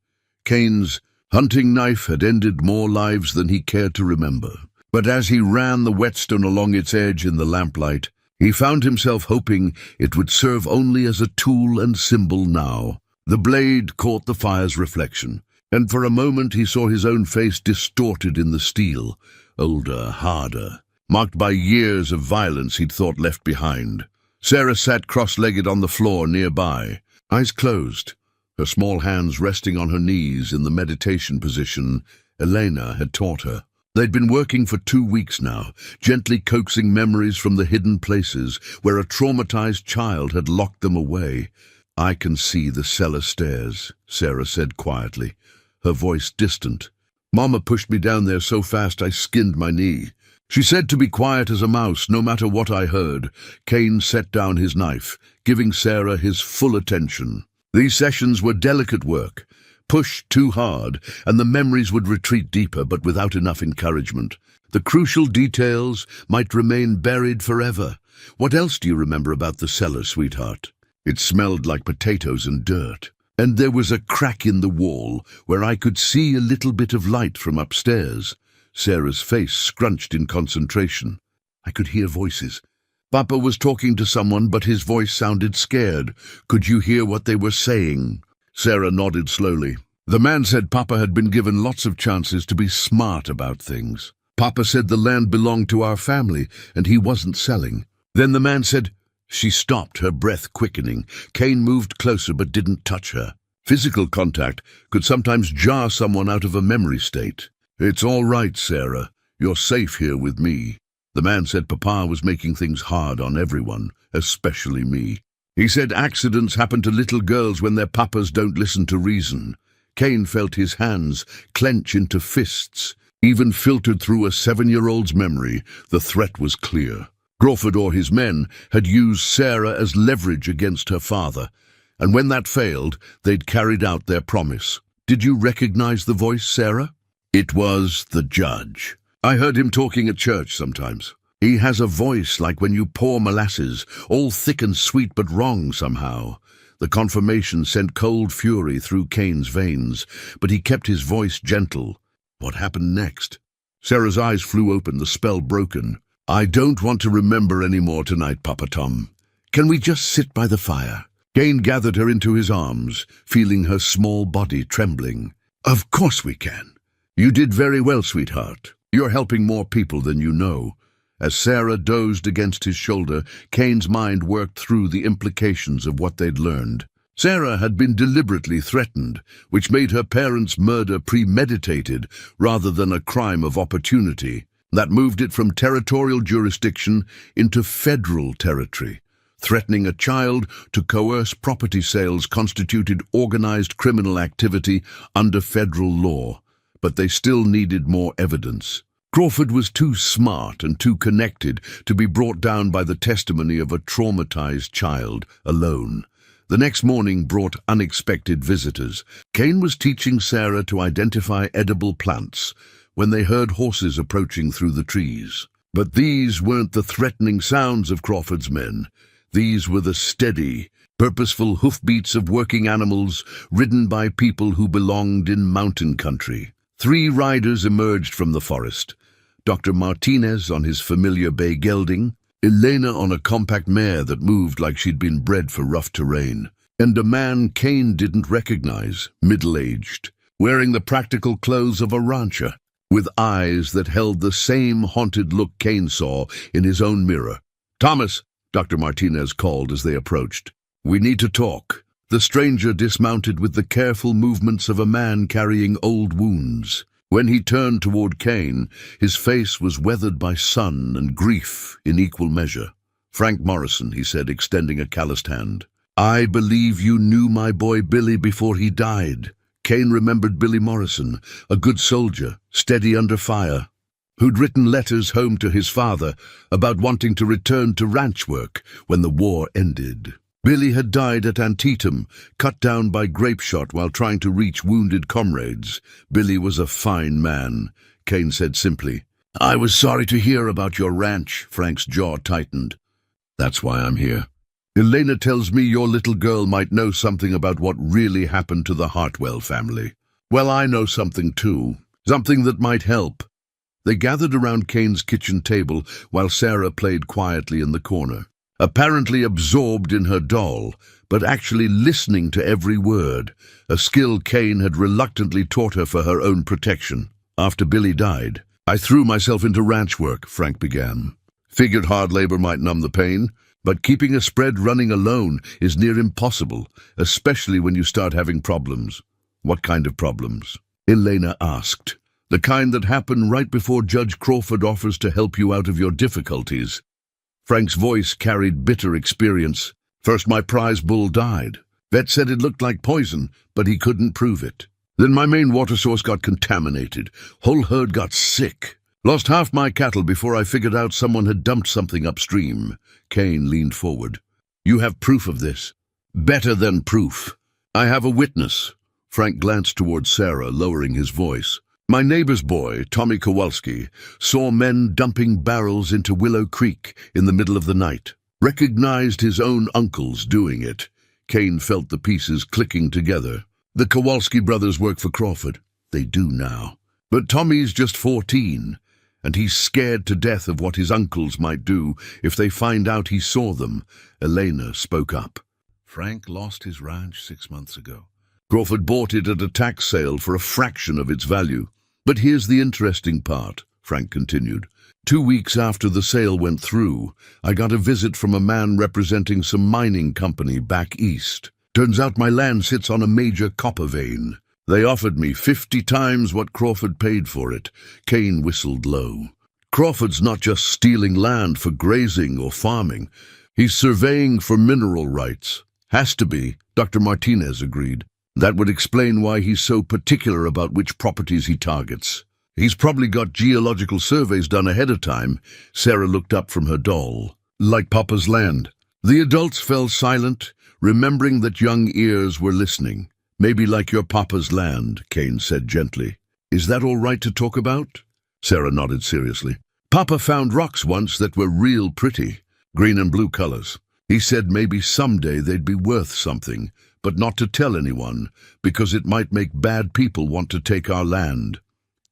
Kane's hunting knife had ended more lives than he cared to remember. But as he ran the whetstone along its edge in the lamplight, he found himself hoping it would serve only as a tool and symbol now. The blade caught the fire's reflection, and for a moment he saw his own face distorted in the steel, older, harder, marked by years of violence he'd thought left behind. Sarah sat cross-legged on the floor nearby, eyes closed, her small hands resting on her knees in the meditation position Elena had taught her. They'd been working for 2 weeks now, gently coaxing memories from the hidden places where a traumatized child had locked them away. "I can see the cellar stairs," Sarah said quietly, her voice distant. "Mama pushed me down there so fast I skinned my knee. She said to be quiet as a mouse, no matter what I heard." Kane set down his knife, giving Sarah his full attention. These sessions were delicate work. Push too hard, and the memories would retreat deeper, but without enough encouragement. The crucial details might remain buried forever. "What else do you remember about the cellar, sweetheart?" It smelled like potatoes and dirt, and there was a crack in the wall where I could see a little bit of light from upstairs. Sarah's face scrunched in concentration. I could hear voices. Papa was talking to someone, but his voice sounded scared. "Could you hear what they were saying?" Sarah nodded slowly. "The man said Papa had been given lots of chances to be smart about things. Papa said the land belonged to our family, and he wasn't selling. Then the man said—" She stopped, her breath quickening. Kane moved closer but didn't touch her. Physical contact could sometimes jar someone out of a memory state. "It's all right, Sarah. You're safe here with me." The man said Papa was making things hard on everyone, especially me. He said accidents happen to little girls when their papas don't listen to reason. Kane felt his hands clench into fists. Even filtered through a 7-year-old's memory, the threat was clear. Crawford or his men had used Sarah as leverage against her father, and when that failed, they'd carried out their promise. "Did you recognize the voice, Sarah?" "It was the judge. I heard him talking at church sometimes. He has a voice like when you pour molasses, all thick and sweet but wrong somehow." The confirmation sent cold fury through Kane's veins, but he kept his voice gentle. What happened next? Sarah's eyes flew open, the spell broken. "I don't want to remember any more tonight, Papa Tom. Can we just sit by the fire?" Kane gathered her into his arms, feeling her small body trembling. "Of course we can. You did very well, sweetheart. You're helping more people than you know." As Sarah dozed against his shoulder, Kane's mind worked through the implications of what they'd learned. Sarah had been deliberately threatened, which made her parents' murder premeditated rather than a crime of opportunity. That moved it from territorial jurisdiction into federal territory. Threatening a child to coerce property sales constituted organized criminal activity under federal law, but they still needed more evidence. Crawford was too smart and too connected to be brought down by the testimony of a traumatized child alone. The next morning brought unexpected visitors. Kane was teaching Sarah to identify edible plants when they heard horses approaching through the trees. But these weren't the threatening sounds of Crawford's men. These were the steady, purposeful hoofbeats of working animals ridden by people who belonged in mountain country. 3 riders emerged from the forest. Dr. Martinez on his familiar bay gelding, Elena on a compact mare that moved like she'd been bred for rough terrain, and a man Kane didn't recognize, middle-aged, wearing the practical clothes of a rancher, with eyes that held the same haunted look Kane saw in his own mirror. "Thomas," Dr. Martinez called as they approached. "We need to talk." The stranger dismounted with the careful movements of a man carrying old wounds. When he turned toward Kane, his face was weathered by sun and grief in equal measure. "Frank Morrison," he said, extending a calloused hand. "I believe you knew my boy Billy before he died." Kane remembered Billy Morrison, a good soldier, steady under fire. who'd written letters home to his father about wanting to return to ranch work when the war ended. Billy had died at Antietam, cut down by grape shot while trying to reach wounded comrades. Billy was a fine man, Kane said simply. I was sorry to hear about your ranch, Frank's jaw tightened. That's why I'm here. Elena tells me your little girl might know something about what really happened to the Hartwell family. Well, I know something too, something that might help. They gathered around Kane's kitchen table while Sarah played quietly in the corner, apparently absorbed in her doll, but actually listening to every word, a skill Kane had reluctantly taught her for her own protection. After Billy died, I threw myself into ranch work, Frank began. Figured hard labor might numb the pain, but keeping a spread running alone is near impossible, especially when you start having problems. What kind of problems? Elena asked. The kind that happen right before Judge Crawford offers to help you out of your difficulties. Frank's voice carried bitter experience. First, my prize bull died. Vet said it looked like poison, but he couldn't prove it. Then my main water source got contaminated. Whole herd got sick. Lost half my cattle before I figured out someone had dumped something upstream. Kane leaned forward. You have proof of this? Better than proof. I have a witness. Frank glanced toward Sarah, lowering his voice. My neighbor's boy, Tommy Kowalski, saw men dumping barrels into Willow Creek in the middle of the night. Recognized his own uncles doing it. Kane felt the pieces clicking together. The Kowalski brothers work for Crawford. They do now. But Tommy's just 14, and he's scared to death of what his uncles might do if they find out he saw them. Elena spoke up. Frank lost his ranch 6 months ago. Crawford bought it at a tax sale for a fraction of its value. But here's the interesting part, Frank continued. 2 weeks after the sale went through, I got a visit from a man representing some mining company back east. Turns out my land sits on a major copper vein. They offered me 50 times what Crawford paid for it. Kane whistled low. Crawford's not just stealing land for grazing or farming. He's surveying for mineral rights. Has to be, Dr. Martinez agreed. That would explain why he's so particular about which properties he targets. He's probably got geological surveys done ahead of time. Sarah looked up from her doll. Like Papa's land. The adults fell silent, remembering that young ears were listening. Maybe like your Papa's land, Kane said gently. Is that all right to talk about? Sarah nodded seriously. Papa found rocks once that were real pretty, green and blue colors. He said maybe someday they'd be worth something, but not to tell anyone, because it might make bad people want to take our land.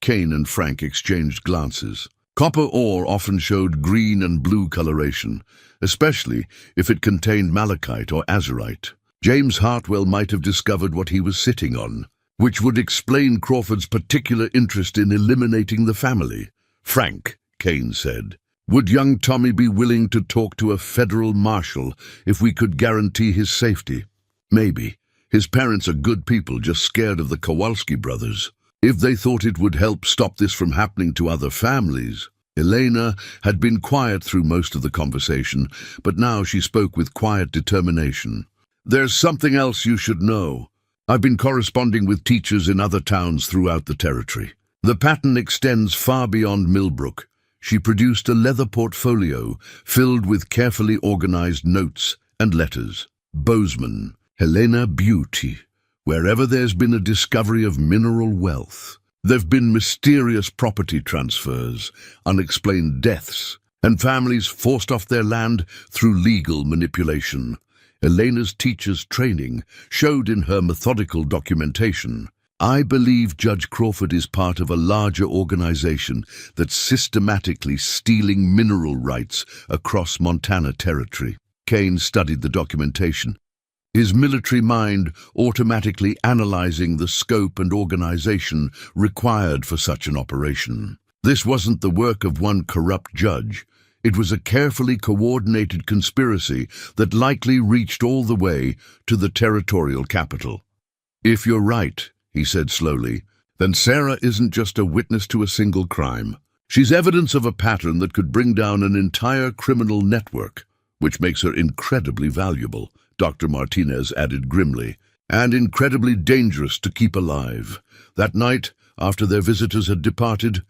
Kane and Frank exchanged glances. Copper ore often showed green and blue coloration, especially if it contained malachite or azurite. James Hartwell might have discovered what he was sitting on, which would explain Crawford's particular interest in eliminating the family. Frank, Kane said, would young Tommy be willing to talk to a federal marshal if we could guarantee his safety? Maybe. His parents are good people, just scared of the Kowalski brothers. If they thought it would help stop this from happening to other families. Elena had been quiet through most of the conversation, but now she spoke with quiet determination. There's something else you should know. I've been corresponding with teachers in other towns throughout the territory. The pattern extends far beyond Millbrook. She produced a leather portfolio filled with carefully organized notes and letters. Bozeman, Helena Beauty. Wherever there's been a discovery of mineral wealth, there've been mysterious property transfers, unexplained deaths, and families forced off their land through legal manipulation. Elena's teacher's training showed in her methodical documentation. I believe Judge Crawford is part of a larger organization that's systematically stealing mineral rights across Montana territory. Kane studied the documentation, his military mind automatically analyzing the scope and organization required for such an operation. This wasn't the work of one corrupt judge. It was a carefully coordinated conspiracy that likely reached all the way to the territorial capital. If you're right, he said slowly, then Sarah isn't just a witness to a single crime. She's evidence of a pattern that could bring down an entire criminal network, which makes her incredibly valuable, Dr. Martinez added grimly, and incredibly dangerous to keep alive. That night, after their visitors had departed,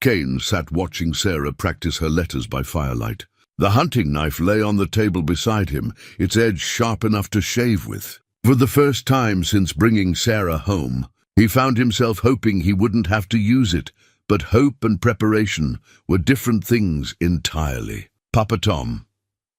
Kane sat watching Sarah practice her letters by firelight. The hunting knife lay on the table beside him, its edge sharp enough to shave with. For the first time since bringing Sarah home, he found himself hoping he wouldn't have to use it, but hope and preparation were different things entirely. "Papa Tom,"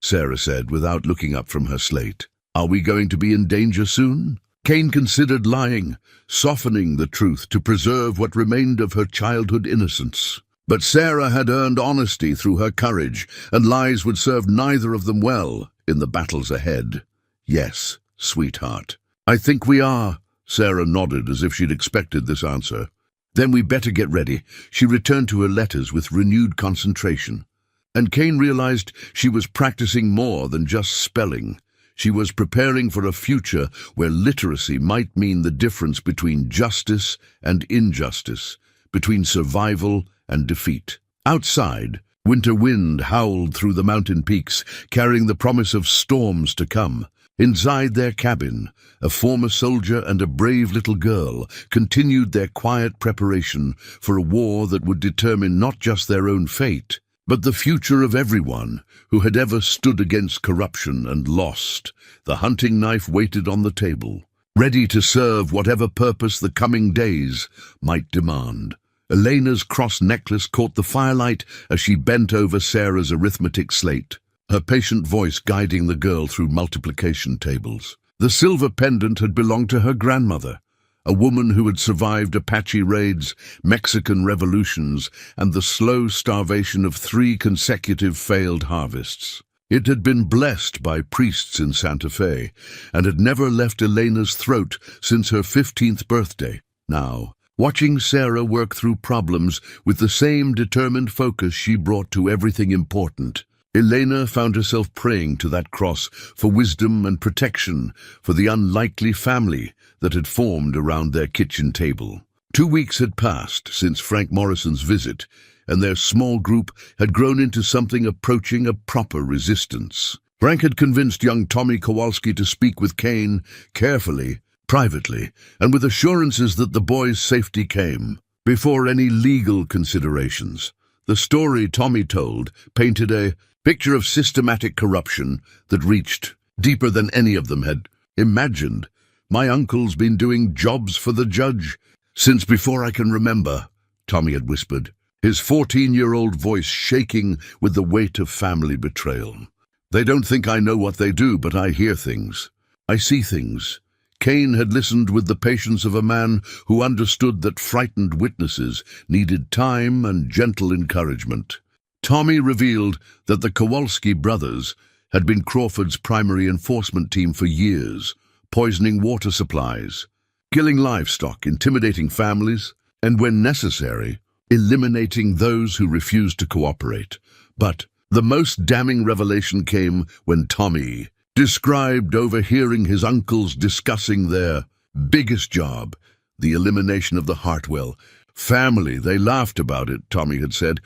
Sarah said without looking up from her slate, "are we going to be in danger soon?" Kane considered lying, softening the truth to preserve what remained of her childhood innocence. But Sarah had earned honesty through her courage, and lies would serve neither of them well in the battles ahead. "Yes, sweetheart. I think we are." Sarah nodded as if she'd expected this answer. "Then we better get ready." She returned to her letters with renewed concentration. And Kane realized she was practicing more than just spelling. She was preparing for a future where literacy might mean the difference between justice and injustice, between survival and defeat. Outside, winter wind howled through the mountain peaks, carrying the promise of storms to come. Inside their cabin, a former soldier and a brave little girl continued their quiet preparation for a war that would determine not just their own fate, but the future of everyone who had ever stood against corruption and lost. The hunting knife waited on the table, ready to serve whatever purpose the coming days might demand. Elena's cross necklace caught the firelight as she bent over Sarah's arithmetic slate, her patient voice guiding the girl through multiplication tables. The silver pendant had belonged to her grandmother, a woman who had survived Apache raids, Mexican revolutions, and the slow starvation of 3 consecutive failed harvests. It had been blessed by priests in Santa Fe, and had never left Elena's throat since her 15th birthday. Now, watching Sarah work through problems with the same determined focus she brought to everything important, Elena found herself praying to that cross for wisdom and protection for the unlikely family that had formed around their kitchen table. 2 weeks had passed since Frank Morrison's visit, and their small group had grown into something approaching a proper resistance. Frank had convinced young Tommy Kowalski to speak with Kane carefully, privately, and with assurances that the boy's safety came before any legal considerations. The story Tommy told painted a picture of systematic corruption that reached deeper than any of them had imagined. "My uncle's been doing jobs for the judge since before I can remember," Tommy had whispered, his 14-year-old voice shaking with the weight of family betrayal. "They don't think I know what they do, but I hear things. I see things." Kane had listened with the patience of a man who understood that frightened witnesses needed time and gentle encouragement. Tommy revealed that the Kowalski brothers had been Crawford's primary enforcement team for years, poisoning water supplies, killing livestock, intimidating families, and when necessary, eliminating those who refused to cooperate. But the most damning revelation came when Tommy described overhearing his uncles discussing their biggest job, the elimination of the Hartwell family. They laughed about it, Tommy had said,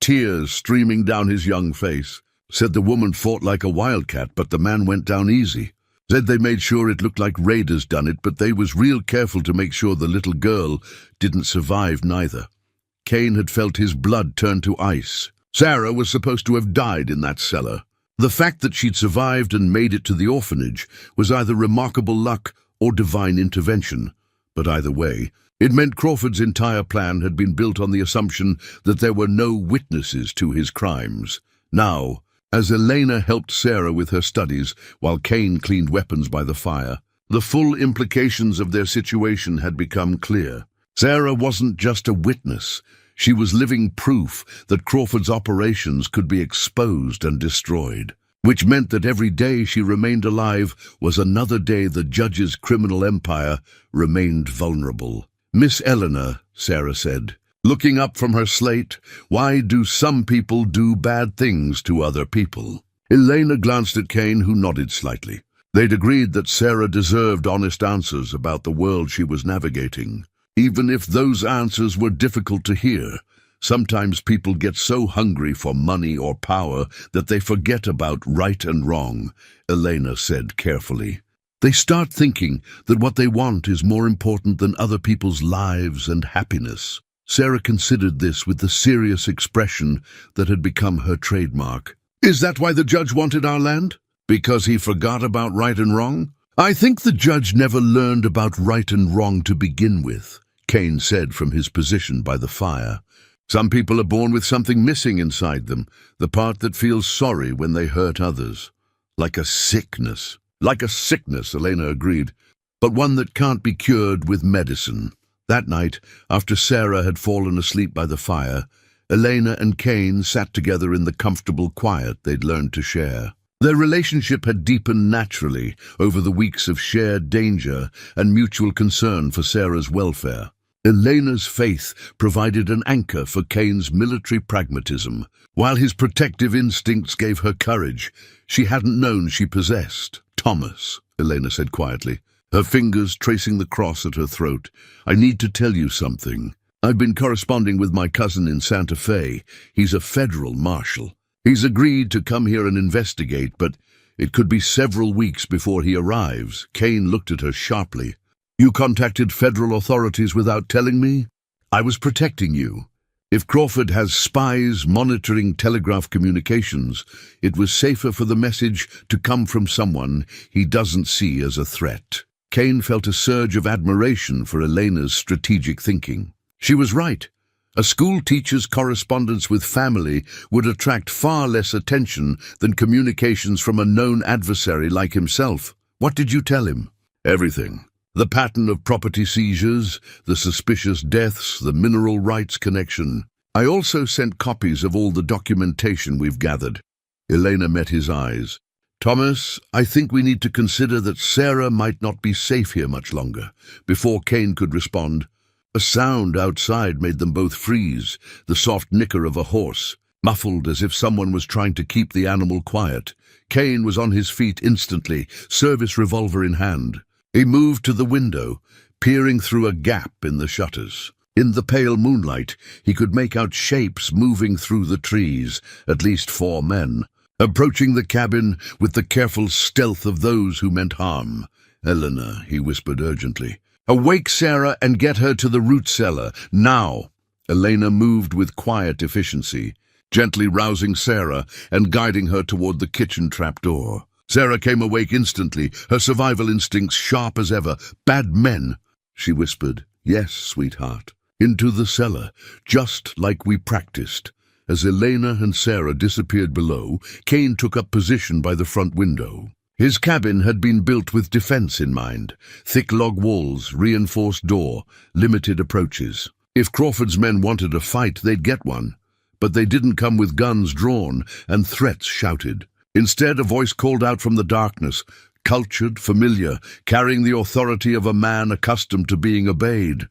tears streaming down his young face. Said the woman fought like a wildcat, but the man went down easy. Said they made sure it looked like raiders done it, but they was real careful to make sure the little girl didn't survive neither. Kane had felt his blood turn to ice. Sarah was supposed to have died in that cellar. The fact that she'd survived and made it to the orphanage was either remarkable luck or divine intervention. But either way, it meant Crawford's entire plan had been built on the assumption that there were no witnesses to his crimes. Now, as Elena helped Sarah with her studies while Kane cleaned weapons by the fire, the full implications of their situation had become clear. Sarah wasn't just a witness. She was living proof that Crawford's operations could be exposed and destroyed, which meant that every day she remained alive was another day the judge's criminal empire remained vulnerable. "Miss Eleanor," Sarah said, looking up from her slate, "why do some people do bad things to other people?" Elena glanced at Kane, who nodded slightly. They'd agreed that Sarah deserved honest answers about the world she was navigating. Even if those answers were difficult to hear, sometimes people get so hungry for money or power that they forget about right and wrong, Elena said carefully. They start thinking that what they want is more important than other people's lives and happiness. Sarah considered this with the serious expression that had become her trademark. Is that why the judge wanted our land? Because he forgot about right and wrong? I think the judge never learned about right and wrong to begin with, Kane said from his position by the fire. Some people are born with something missing inside them, the part that feels sorry when they hurt others. Like a sickness. Like a sickness, Elena agreed, but one that can't be cured with medicine. That night, after Sarah had fallen asleep by the fire, Elena and Kane sat together in the comfortable quiet they'd learned to share. Their relationship had deepened naturally over the weeks of shared danger and mutual concern for Sarah's welfare. Elena's faith provided an anchor for Kane's military pragmatism, while his protective instincts gave her courage she hadn't known she possessed. Thomas, Elena said quietly, her fingers tracing the cross at her throat, I need to tell you something. I've been corresponding with my cousin in Santa Fe. He's a federal marshal. He's agreed to come here and investigate, but it could be several weeks before he arrives. Kane looked at her sharply. You contacted federal authorities without telling me? I was protecting you. If Crawford has spies monitoring telegraph communications, it was safer for the message to come from someone he doesn't see as a threat. Kane felt a surge of admiration for Elena's strategic thinking. She was right. A school teacher's correspondence with family would attract far less attention than communications from a known adversary like himself. What did you tell him? Everything. The pattern of property seizures, the suspicious deaths, the mineral rights connection. I also sent copies of all the documentation we've gathered. Elena met his eyes. Thomas, I think we need to consider that Sarah might not be safe here much longer. Before Kane could respond, a sound outside made them both freeze, the soft nicker of a horse, muffled as if someone was trying to keep the animal quiet. Kane was on his feet instantly, service revolver in hand. He moved to the window, peering through a gap in the shutters. In the pale moonlight, he could make out shapes moving through the trees, at least 4 men, approaching the cabin with the careful stealth of those who meant harm. Eleanor, he whispered urgently. Awake Sarah and get her to the root cellar, now. Elena moved with quiet efficiency, gently rousing Sarah and guiding her toward the kitchen trapdoor. Sarah came awake instantly, her survival instincts sharp as ever. Bad men, she whispered. Yes, sweetheart. Into the cellar, just like we practiced. As Elena and Sarah disappeared below, Kane took up position by the front window. His cabin had been built with defense in mind. Thick log walls, reinforced door, limited approaches. If Crawford's men wanted a fight, they'd get one. But they didn't come with guns drawn and threats shouted. Instead, a voice called out from the darkness, cultured, familiar, carrying the authority of a man accustomed to being obeyed.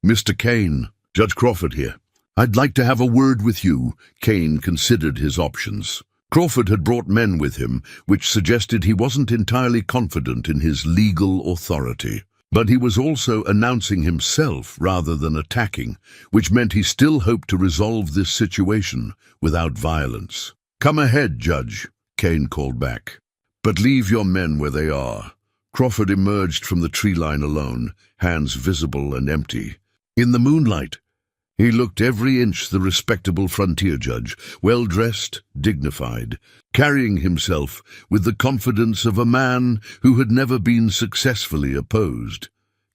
Mr. Kane, Judge Crawford here. I'd like to have a word with you. Kane considered his options. Crawford had brought men with him, which suggested he wasn't entirely confident in his legal authority. But he was also announcing himself rather than attacking, which meant he still hoped to resolve this situation without violence. Come ahead, Judge, Kane called back. But leave your men where they are. Crawford emerged from the tree line alone, hands visible and empty. In the moonlight, he looked every inch the respectable frontier judge, well-dressed, dignified, carrying himself with the confidence of a man who had never been successfully opposed.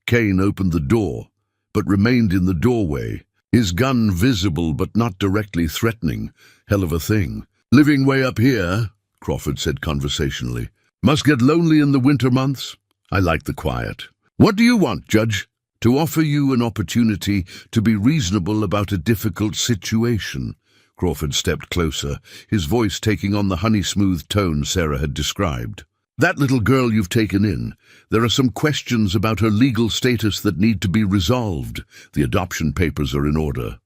Kane opened the door, but remained in the doorway, his gun visible but not directly threatening. Hell of a thing. Living way up here, Crawford said conversationally. Must get lonely in the winter months? I like the quiet. What do you want, Judge? To offer you an opportunity to be reasonable about a difficult situation. Crawford stepped closer, his voice taking on the honey-smooth tone Sarah had described. That little girl you've taken in, there are some questions about her legal status that need to be resolved. The adoption papers are in order.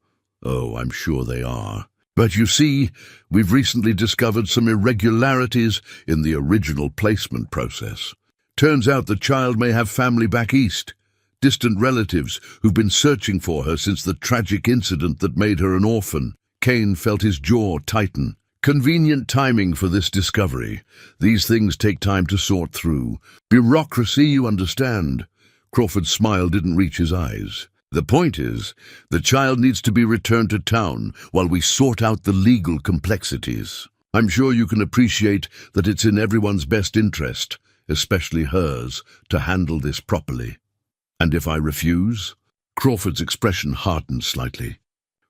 Oh, I'm sure they are. But you see, we've recently discovered some irregularities in the original placement process. Turns out the child may have family back east. Distant relatives who've been searching for her since the tragic incident that made her an orphan. Kane felt his jaw tighten. Convenient timing for this discovery. These things take time to sort through. Bureaucracy, you understand. Crawford's smile didn't reach his eyes. The point is, the child needs to be returned to town while we sort out the legal complexities. I'm sure you can appreciate that it's in everyone's best interest, especially hers, to handle this properly. And if I refuse? Crawford's expression hardened slightly.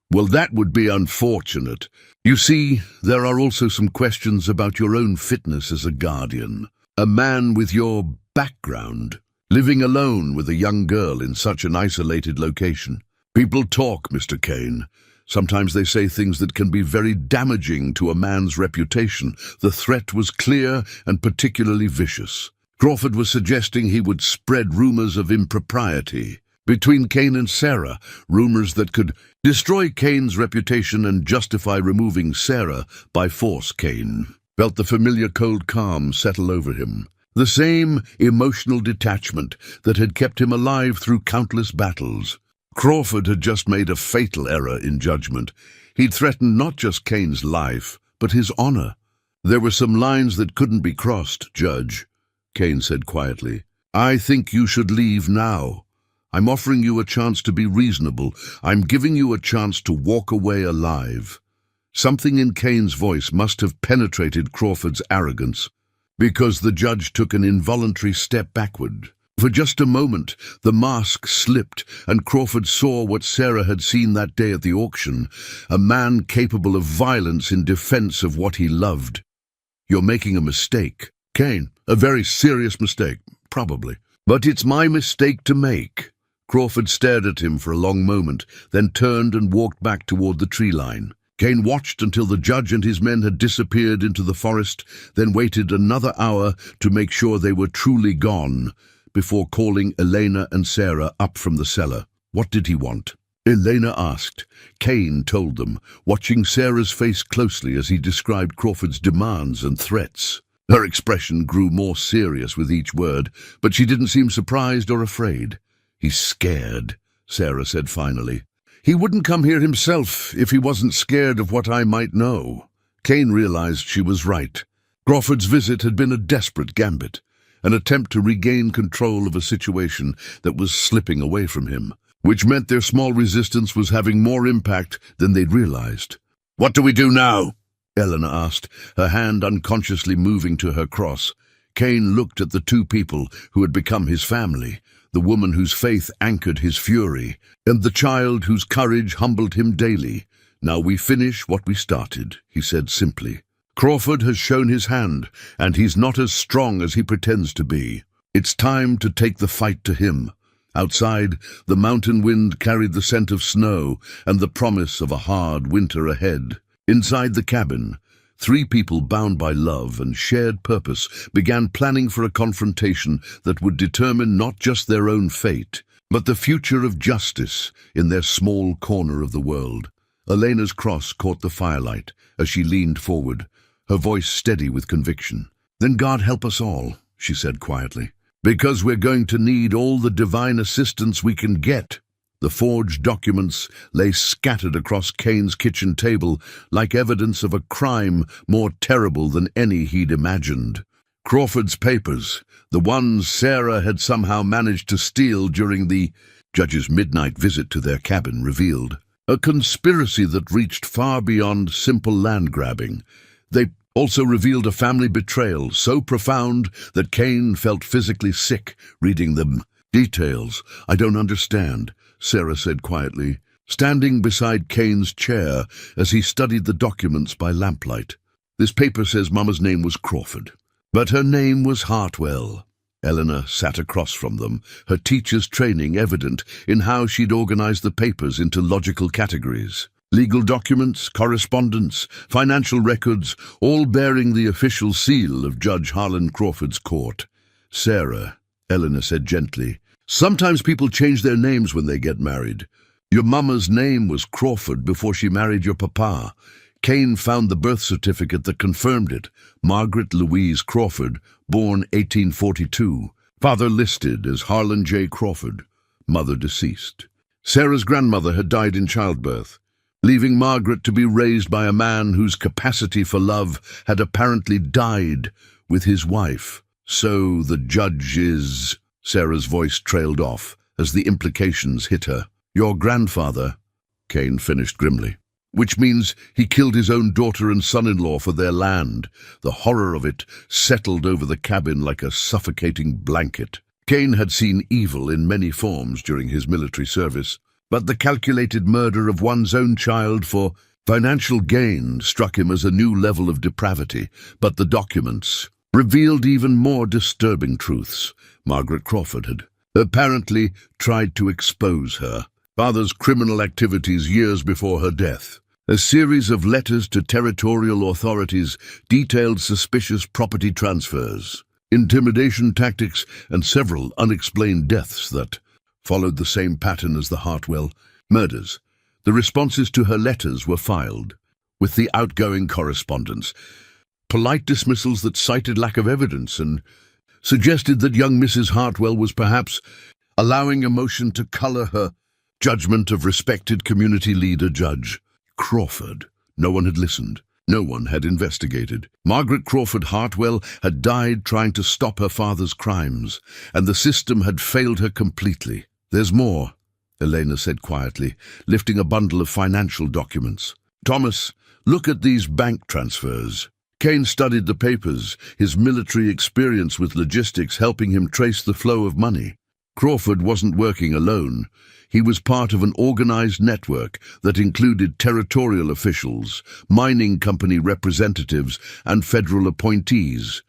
Well, that would be unfortunate. You see, there are also some questions about your own fitness as a guardian. A man with your background, living alone with a young girl in such an isolated location. People talk, Mr. Kane. Sometimes they say things that can be very damaging to a man's reputation. The threat was clear and particularly vicious. Crawford was suggesting he would spread rumors of impropriety between Kane and Sarah, rumors that could destroy Kane's reputation and justify removing Sarah by force. Kane felt the familiar cold calm settle over him, the same emotional detachment that had kept him alive through countless battles. Crawford had just made a fatal error in judgment. He'd threatened not just Kane's life, but his honor. There were some lines that couldn't be crossed, Judge, Kane said quietly. I think you should leave now. I'm offering you a chance to be reasonable. I'm giving you a chance to walk away alive. Something in Kane's voice must have penetrated Crawford's arrogance, because the judge took an involuntary step backward. For just a moment, the mask slipped, and Crawford saw what Sarah had seen that day at the auction, a man capable of violence in defense of what he loved. You're making a mistake, Kane. A very serious mistake, probably. But it's my mistake to make. Crawford stared at him for a long moment, then turned and walked back toward the tree line. Kane watched until the judge and his men had disappeared into the forest, then waited another hour to make sure they were truly gone, before calling Elena and Sarah up from the cellar. What did he want? Elena asked. Kane told them, watching Sarah's face closely as he described Crawford's demands and threats. Her expression grew more serious with each word, but she didn't seem surprised or afraid. He's scared, Sarah said finally. He wouldn't come here himself if he wasn't scared of what I might know. Kane realized she was right. Crawford's visit had been a desperate gambit, an attempt to regain control of a situation that was slipping away from him, which meant their small resistance was having more impact than they'd realized. What do we do now? Elena asked, her hand unconsciously moving to her cross. Kane looked at the two people who had become his family, the woman whose faith anchored his fury, and the child whose courage humbled him daily. Now we finish what we started, he said simply. Crawford has shown his hand, and he's not as strong as he pretends to be. It's time to take the fight to him. Outside, the mountain wind carried the scent of snow and the promise of a hard winter ahead. Inside the cabin, three people bound by love and shared purpose began planning for a confrontation that would determine not just their own fate, but the future of justice in their small corner of the world. Elena's cross caught the firelight as she leaned forward, her voice steady with conviction. Then God help us all, she said quietly, because we're going to need all the divine assistance we can get. The forged documents lay scattered across Kane's kitchen table like evidence of a crime more terrible than any he'd imagined. Crawford's papers, the ones Sarah had somehow managed to steal during the judge's midnight visit to their cabin, revealed a conspiracy that reached far beyond simple land grabbing. They also revealed a family betrayal so profound that Kane felt physically sick reading them. Details I don't understand, Sarah said quietly, standing beside Kane's chair as he studied the documents by lamplight. This paper says Mama's name was Crawford, but her name was Hartwell. Eleanor sat across from them, her teacher's training evident in how she'd organized the papers into logical categories. Legal documents, correspondence, financial records, all bearing the official seal of Judge Harlan Crawford's court. Sarah, Eleanor said gently, sometimes people change their names when they get married. Your mama's name was Crawford before she married your papa. Kane found the birth certificate that confirmed it. Margaret Louise Crawford, born 1842. Father listed as Harlan J. Crawford. Mother deceased. Sarah's grandmother had died in childbirth, leaving Margaret to be raised by a man whose capacity for love had apparently died with his wife. So the judge is... Sarah's voice trailed off as the implications hit her. Your grandfather, Kane finished grimly. Which means he killed his own daughter and son-in-law for their land. The horror of it settled over the cabin like a suffocating blanket. Kane had seen evil in many forms during his military service, but the calculated murder of one's own child for financial gain struck him as a new level of depravity. But the documents revealed even more disturbing truths. Margaret Crawford had apparently tried to expose her father's criminal activities years before her death. A series of letters to territorial authorities detailed suspicious property transfers, intimidation tactics, and several unexplained deaths that followed the same pattern as the Hartwell murders. The responses to her letters were filed with the outgoing correspondence, polite dismissals that cited lack of evidence and suggested that young Mrs. Hartwell was perhaps allowing emotion to color her judgment of respected community leader Judge Crawford. No one had listened. No one had investigated. Margaret Crawford Hartwell had died trying to stop her father's crimes, and the system had failed her completely. There's more, Elena said quietly, lifting a bundle of financial documents. Thomas, look at these bank transfers. Kane studied the papers, his military experience with logistics helping him trace the flow of money. Crawford wasn't working alone. He was part of an organized network that included territorial officials, mining company representatives, and federal appointees.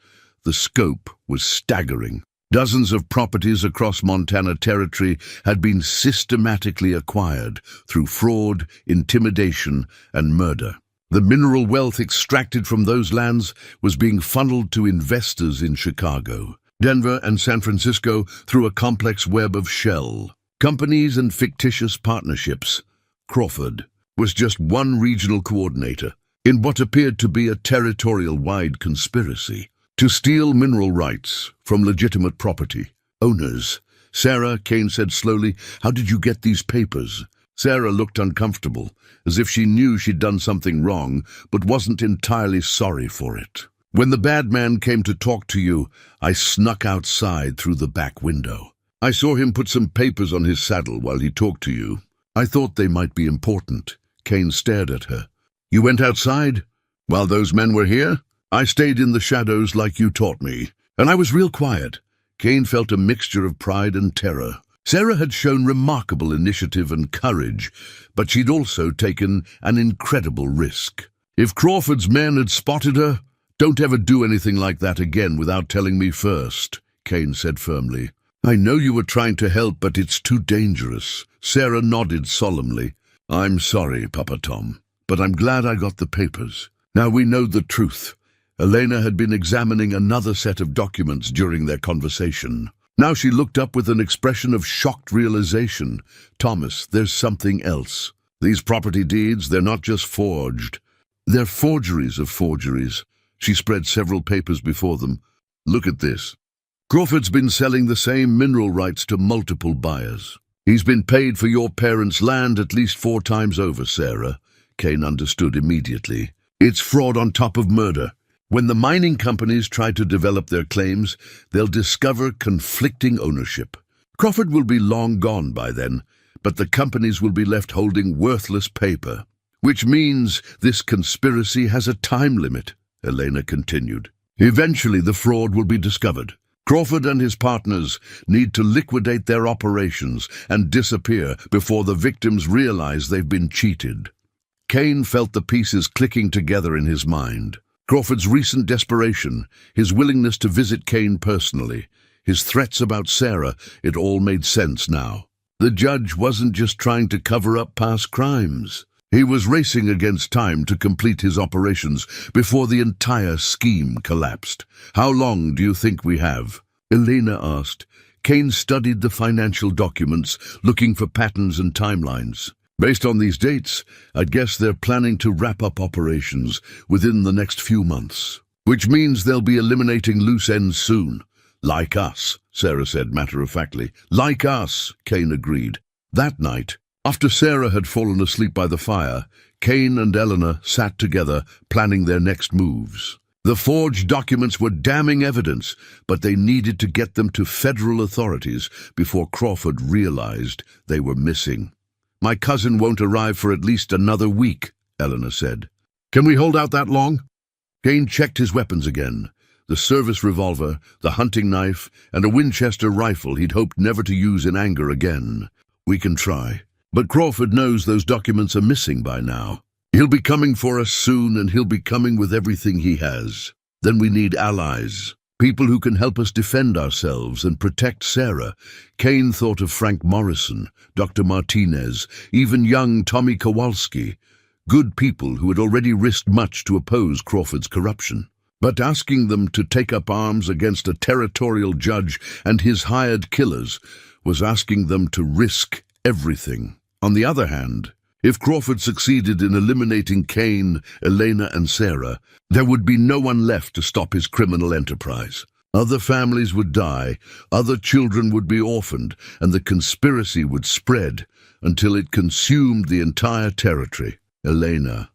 The scope was staggering. Dozens of properties across Montana Territory had been systematically acquired through fraud, intimidation, and murder. The mineral wealth extracted from those lands was being funneled to investors in Chicago, Denver, and San Francisco through a complex web of shell companies and fictitious partnerships. Crawford was just one regional coordinator in what appeared to be a territorial-wide conspiracy to steal mineral rights from legitimate property owners. Sarah, Kane said slowly, how did you get these papers? Sarah looked uncomfortable, as if she knew she'd done something wrong, but wasn't entirely sorry for it. When the bad man came to talk to you, I snuck outside through the back window. I saw him put some papers on his saddle while he talked to you. I thought they might be important. Kane stared at her. You went outside? While those men were here? I stayed in the shadows like you taught me, and I was real quiet. Kane felt a mixture of pride and terror. Sarah had shown remarkable initiative and courage, but she'd also taken an incredible risk. If Crawford's men had spotted her, don't ever do anything like that again without telling me first, Kane said firmly. I know you were trying to help, but it's too dangerous. Sarah nodded solemnly. I'm sorry, Papa Tom, but I'm glad I got the papers. Now we know the truth. Elena had been examining another set of documents during their conversation. Now she looked up with an expression of shocked realization. Thomas, there's something else. These property deeds, they're not just forged. They're forgeries of forgeries. She spread several papers before them. Look at this. Crawford's been selling the same mineral rights to multiple buyers. He's been paid for your parents' land at least 4 times over, Sarah. Kane understood immediately. It's fraud on top of murder. When the mining companies try to develop their claims, they'll discover conflicting ownership. Crawford will be long gone by then, but the companies will be left holding worthless paper. Which means this conspiracy has a time limit, Elena continued. Eventually the fraud will be discovered. Crawford and his partners need to liquidate their operations and disappear before the victims realize they've been cheated. Kane felt the pieces clicking together in his mind. Crawford's recent desperation, his willingness to visit Kane personally, his threats about Sarah, it all made sense now. The judge wasn't just trying to cover up past crimes. He was racing against time to complete his operations before the entire scheme collapsed. How long do you think we have? Elena asked. Kane studied the financial documents, looking for patterns and timelines. Based on these dates, I'd guess they're planning to wrap up operations within the next few months. Which means they'll be eliminating loose ends soon. Like us, Sarah said matter-of-factly. Like us, Kane agreed. That night, after Sarah had fallen asleep by the fire, Kane and Eleanor sat together, planning their next moves. The forged documents were damning evidence, but they needed to get them to federal authorities before Crawford realized they were missing My cousin won't arrive for at least another week, Eleanor said. Can we hold out that long? Kane checked his weapons again. The service revolver, the hunting knife, and a Winchester rifle he'd hoped never to use in anger again. We can try. But Crawford knows those documents are missing by now. He'll be coming for us soon, and he'll be coming with everything he has. Then we need allies. People who can help us defend ourselves and protect Sarah. Kane thought of Frank Morrison, Dr. Martinez, even young Tommy Kowalski. Good people who had already risked much to oppose Crawford's corruption. But asking them to take up arms against a territorial judge and his hired killers was asking them to risk everything. On the other hand, if Crawford succeeded in eliminating Kane, Elena, and Sarah, there would be no one left to stop his criminal enterprise. Other families would die, other children would be orphaned, and the conspiracy would spread until it consumed the entire territory. Elena,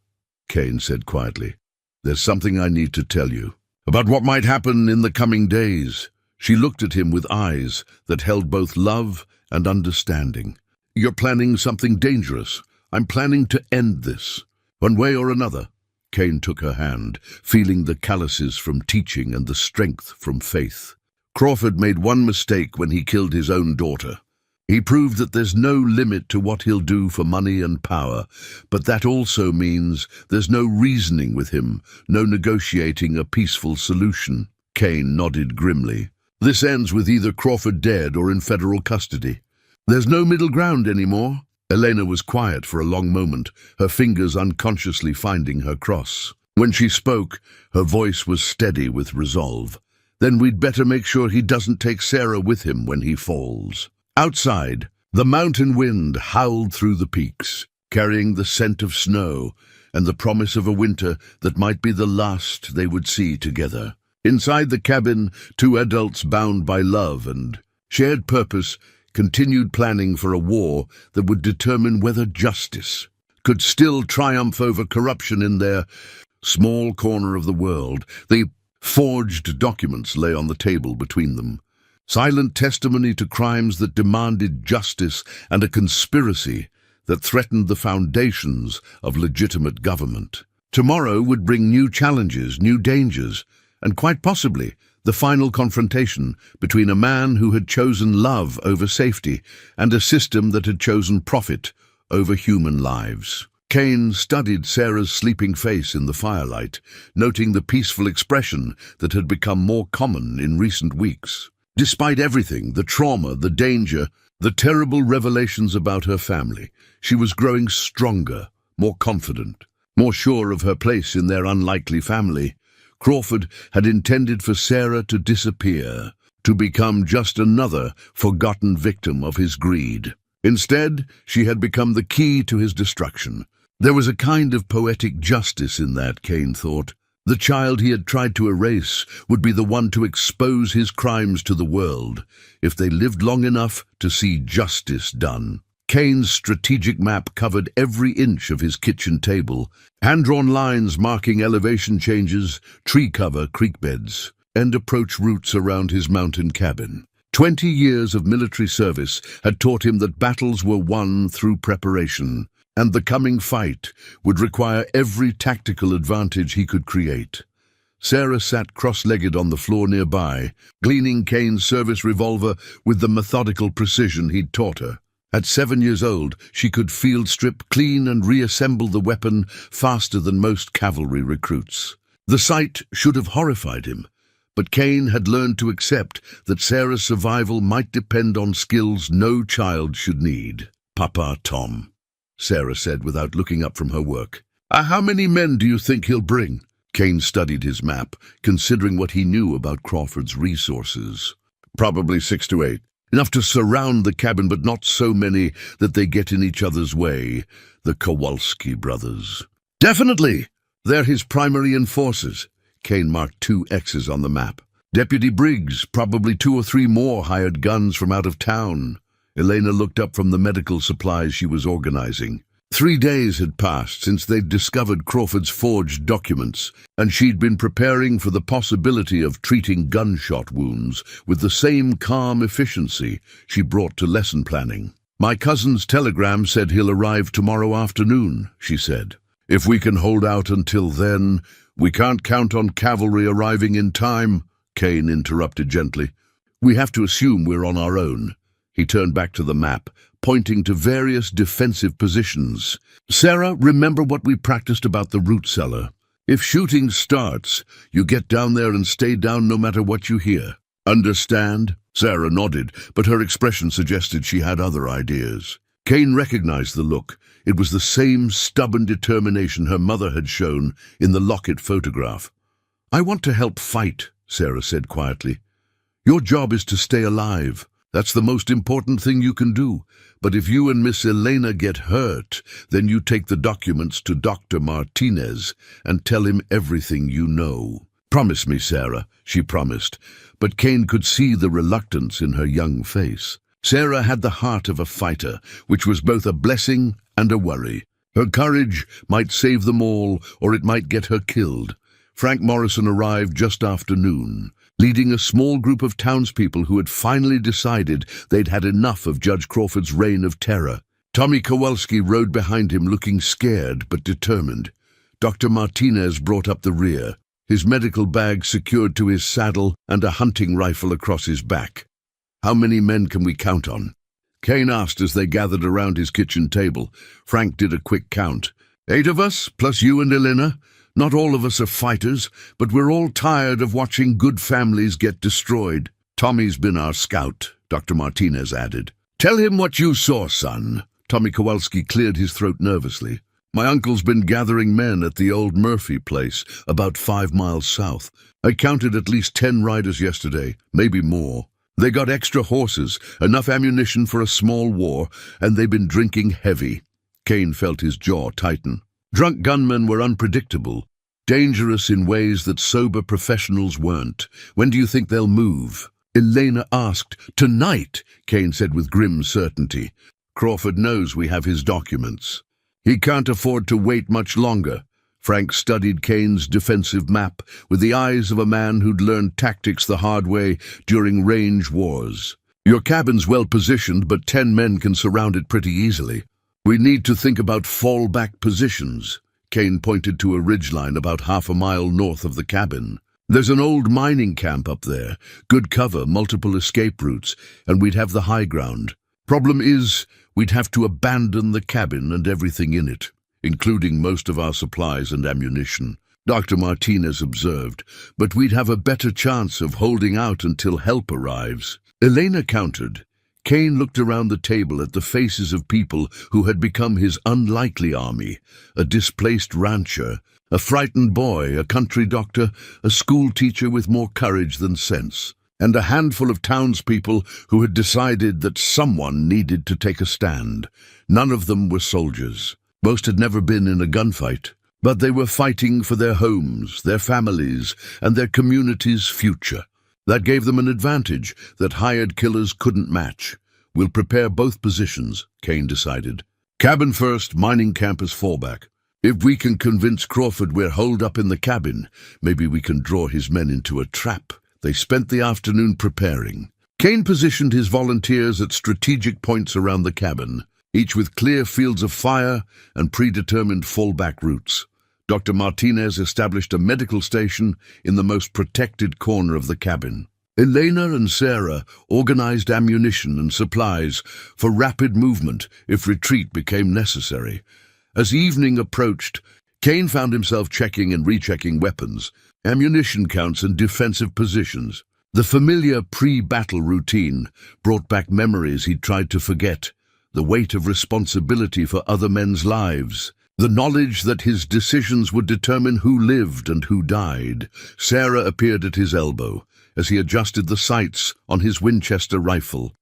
Kane said quietly, there's something I need to tell you about what might happen in the coming days. She looked at him with eyes that held both love and understanding. You're planning something dangerous. I'm planning to end this, one way or another. Kane took her hand, feeling the calluses from teaching and the strength from faith. Crawford made one mistake when he killed his own daughter. He proved that there's no limit to what he'll do for money and power, but that also means there's no reasoning with him, no negotiating a peaceful solution. Kane nodded grimly. This ends with either Crawford dead or in federal custody. There's no middle ground anymore. Elena was quiet for a long moment, her fingers unconsciously finding her cross. When she spoke, her voice was steady with resolve. Then we'd better make sure he doesn't take Sarah with him when he falls. Outside, the mountain wind howled through the peaks, carrying the scent of snow and the promise of a winter that might be the last they would see together. Inside the cabin, two adults bound by love and shared purpose continued planning for a war that would determine whether justice could still triumph over corruption in their small corner of the world. The forged documents lay on the table between them. Silent testimony to crimes that demanded justice and a conspiracy that threatened the foundations of legitimate government. Tomorrow would bring new challenges, new dangers, and quite possibly the final confrontation between a man who had chosen love over safety and a system that had chosen profit over human lives. Kane studied Sarah's sleeping face in the firelight, noting the peaceful expression that had become more common in recent weeks. Despite everything, the trauma, the danger, the terrible revelations about her family, she was growing stronger, more confident, more sure of her place in their unlikely family. Crawford had intended for Sarah to disappear, to become just another forgotten victim of his greed. Instead, she had become the key to his destruction. There was a kind of poetic justice in that, Kane thought. The child he had tried to erase would be the one to expose his crimes to the world, if they lived long enough to see justice done. Kane's strategic map covered every inch of his kitchen table, hand-drawn lines marking elevation changes, tree cover, creek beds, and approach routes around his mountain cabin. 20 years of military service had taught him that battles were won through preparation, and the coming fight would require every tactical advantage he could create. Sarah sat cross-legged on the floor nearby, gleaning Kane's service revolver with the methodical precision he'd taught her. At 7 years old, she could field strip, clean and reassemble the weapon faster than most cavalry recruits. The sight should have horrified him, but Kane had learned to accept that Sarah's survival might depend on skills no child should need. "Papa Tom," Sarah said without looking up from her work. How many men do you think he'll bring?" Kane studied his map, considering what he knew about Crawford's resources. "Probably 6 to 8. Enough to surround the cabin, but not so many that they get in each other's way. The Kowalski brothers." "Definitely! They're his primary enforcers." Kane marked 2 X's on the map. "Deputy Briggs, probably 2 or 3 more hired guns from out of town." Elena looked up from the medical supplies she was organizing. 3 days had passed since they'd discovered Crawford's forged documents, and she'd been preparing for the possibility of treating gunshot wounds with the same calm efficiency she brought to lesson planning. My cousin's telegram said he'll arrive tomorrow afternoon, she said. If we can hold out until then, we can't count on cavalry arriving in time, Kane interrupted gently. We have to assume we're on our own. He turned back to the map, pointing to various defensive positions. Sarah, remember what we practiced about the root cellar. If shooting starts, you get down there and stay down no matter what you hear. Understand? Sarah nodded, but her expression suggested she had other ideas. Kane recognized the look. It was the same stubborn determination her mother had shown in the locket photograph. I want to help fight, Sarah said quietly. Your job is to stay alive. That's the most important thing you can do. But if you and Miss Elena get hurt, then you take the documents to Dr. Martinez and tell him everything you know. Promise me, Sarah, she promised, but Kane could see the reluctance in her young face. Sarah had the heart of a fighter, which was both a blessing and a worry. Her courage might save them all, or it might get her killed. Frank Morrison arrived just after noon, leading a small group of townspeople who had finally decided they'd had enough of Judge Crawford's reign of terror. Tommy Kowalski rode behind him looking scared but determined. Dr. Martinez brought up the rear, his medical bag secured to his saddle and a hunting rifle across his back. How many men can we count on? Kane asked as they gathered around his kitchen table. Frank did a quick count. 8 of us, plus you and Elena. Not all of us are fighters, but we're all tired of watching good families get destroyed. Tommy's been our scout, Dr. Martinez added. Tell him what you saw, son. Tommy Kowalski cleared his throat nervously. My uncle's been gathering men at the old Murphy place, about 5 miles south. I counted at least 10 riders yesterday, maybe more. They got extra horses, enough ammunition for a small war, and they've been drinking heavy. Kane felt his jaw tighten. Drunk gunmen were unpredictable, dangerous in ways that sober professionals weren't. When do you think they'll move? Elena asked. Tonight, Kane said with grim certainty. Crawford knows we have his documents. He can't afford to wait much longer. Frank studied Kane's defensive map with the eyes of a man who'd learned tactics the hard way during range wars. Your cabin's well positioned, but 10 men can surround it pretty easily. We need to think about fallback positions. Kane pointed to a ridgeline about half a mile north of the cabin. There's an old mining camp up there, good cover, multiple escape routes, and we'd have the high ground. Problem is, we'd have to abandon the cabin and everything in it, including most of our supplies and ammunition, Dr. Martinez observed, but we'd have a better chance of holding out until help arrives. Elena countered. Kane looked around the table at the faces of people who had become his unlikely army, a displaced rancher, a frightened boy, a country doctor, a school teacher with more courage than sense, and a handful of townspeople who had decided that someone needed to take a stand. None of them were soldiers. Most had never been in a gunfight, but they were fighting for their homes, their families, and their community's future. That gave them an advantage that hired killers couldn't match. We'll prepare both positions, Kane decided. Cabin first, mining camp as fallback. If we can convince Crawford we're holed up in the cabin, maybe we can draw his men into a trap. They spent the afternoon preparing. Kane positioned his volunteers at strategic points around the cabin, each with clear fields of fire and predetermined fallback routes. Dr. Martinez established a medical station in the most protected corner of the cabin. Elena and Sarah organized ammunition and supplies for rapid movement if retreat became necessary. As evening approached, Kane found himself checking and rechecking weapons, ammunition counts and defensive positions. The familiar pre-battle routine brought back memories he'd tried to forget, the weight of responsibility for other men's lives, the knowledge that his decisions would determine who lived and who died. Sarah appeared at his elbow as he adjusted the sights on his Winchester rifle.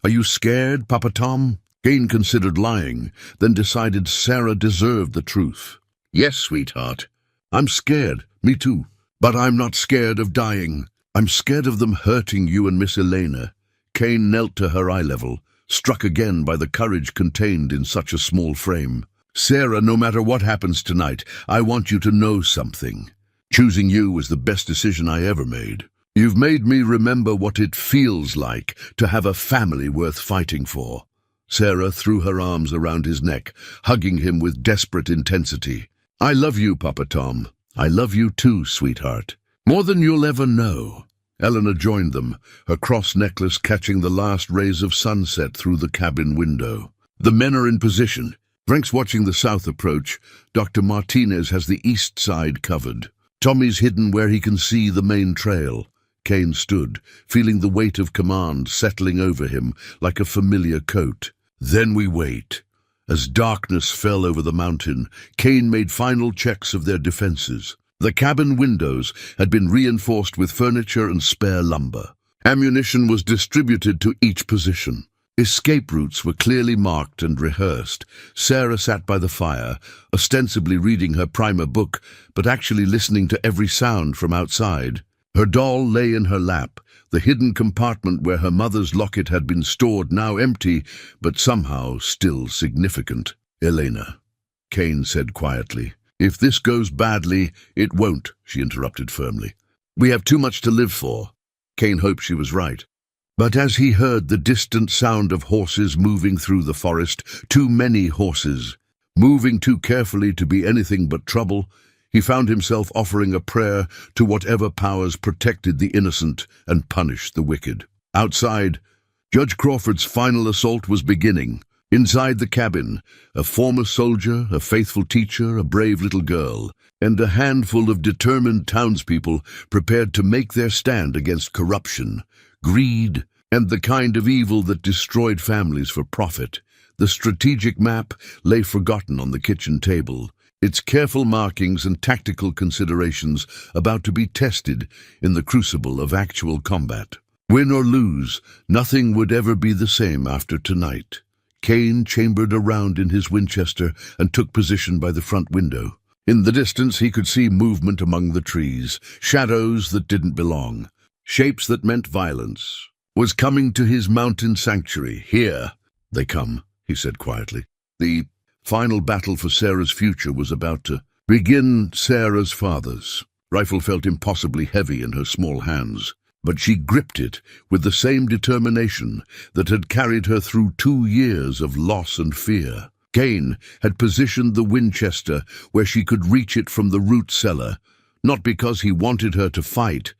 Are you scared, Papa Tom? Kane considered lying, then decided Sarah deserved the truth. Yes, sweetheart. I'm scared, me too. But I'm not scared of dying. I'm scared of them hurting you and Miss Elena. Kane knelt to her eye level, struck again by the courage contained in such a small frame. Sarah, no matter what happens tonight, I want you to know something. Choosing you was the best decision I ever made. You've made me remember what it feels like to have a family worth fighting for. Sarah threw her arms around his neck, hugging him with desperate intensity. "I love you, Papa Tom. I love you too, sweetheart. More than you'll ever know." Eleanor joined them, her cross necklace catching the last rays of sunset through the cabin window. The men are in position. Frank's watching the south approach. Dr. Martinez has the east side covered. Tommy's hidden where he can see the main trail. Kane stood, feeling the weight of command settling over him like a familiar coat. Then we wait. As darkness fell over the mountain, Kane made final checks of their defenses. The cabin windows had been reinforced with furniture and spare lumber. Ammunition was distributed to each position. Escape routes were clearly marked and rehearsed. Sarah sat by the fire, ostensibly reading her primer book, but actually listening to every sound from outside. Her doll lay in her lap, the hidden compartment where her mother's locket had been stored now empty, but somehow still significant. "Elena," Kane said quietly. "If this goes badly, it won't," she interrupted firmly. "We have too much to live for." Kane hoped she was right. But as he heard the distant sound of horses moving through the forest, too many horses, moving too carefully to be anything but trouble, he found himself offering a prayer to whatever powers protected the innocent and punished the wicked. Outside, Judge Crawford's final assault was beginning. Inside the cabin, a former soldier, a faithful teacher, a brave little girl, and a handful of determined townspeople prepared to make their stand against corruption, greed, and the kind of evil that destroyed families for profit. The strategic map lay forgotten on the kitchen table, its careful markings and tactical considerations about to be tested in the crucible of actual combat. Win or lose, nothing would ever be the same after tonight. Kane chambered around in his Winchester and took position by the front window. In the distance he could see movement among the trees, shadows that didn't belong, shapes that meant violence. Was coming to his mountain sanctuary. "Here they come," he said quietly. The final battle for Sarah's future was about to begin. Sarah's father's rifle felt impossibly heavy in her small hands, but she gripped it with the same determination that had carried her through 2 years of loss and fear. Kane had positioned the Winchester where she could reach it from the root cellar, not because he wanted her to fight,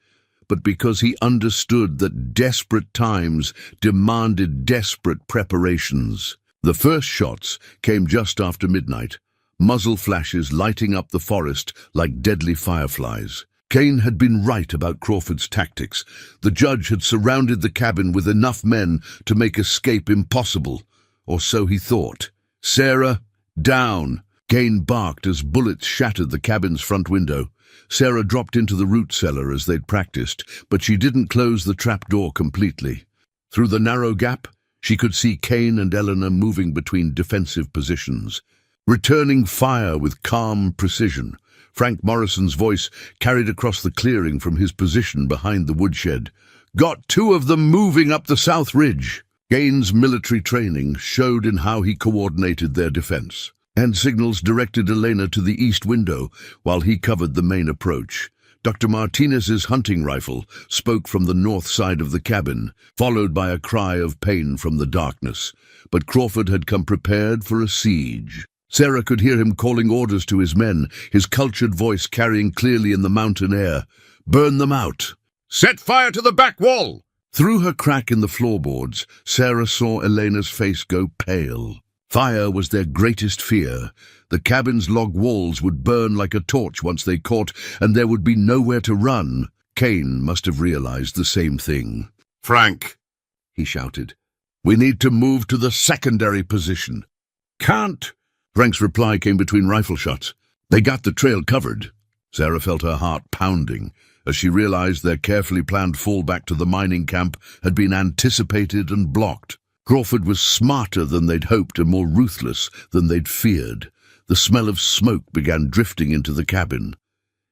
but because he understood that desperate times demanded desperate preparations. The first shots came just after midnight, muzzle flashes lighting up the forest like deadly fireflies. Kane had been right about Crawford's tactics. The judge had surrounded the cabin with enough men to make escape impossible, or so he thought. "Sarah, down!" Kane barked as bullets shattered the cabin's front window. Sarah dropped into the root cellar as they'd practiced, but she didn't close the trapdoor completely. Through the narrow gap, she could see Kane and Eleanor moving between defensive positions, returning fire with calm precision. Frank Morrison's voice carried across the clearing from his position behind the woodshed. "Got 2 of them moving up the south ridge." Kane's military training showed in how he coordinated their defense. Hand signals directed Elena to the east window while he covered the main approach. Dr. Martinez's hunting rifle spoke from the north side of the cabin, followed by a cry of pain from the darkness. But Crawford had come prepared for a siege. Sarah could hear him calling orders to his men, his cultured voice carrying clearly in the mountain air. "Burn them out! Set fire to the back wall!" Through her crack in the floorboards, Sarah saw Elena's face go pale. Fire was their greatest fear. The cabin's log walls would burn like a torch once they caught, and there would be nowhere to run. Kane must have realized the same thing. "Frank," he shouted, "we need to move to the secondary position." "Can't." Frank's reply came between rifle shots. "They got the trail covered." Sarah felt her heart pounding as she realized their carefully planned fallback to the mining camp had been anticipated and blocked. Crawford was smarter than they'd hoped and more ruthless than they'd feared. The smell of smoke began drifting into the cabin.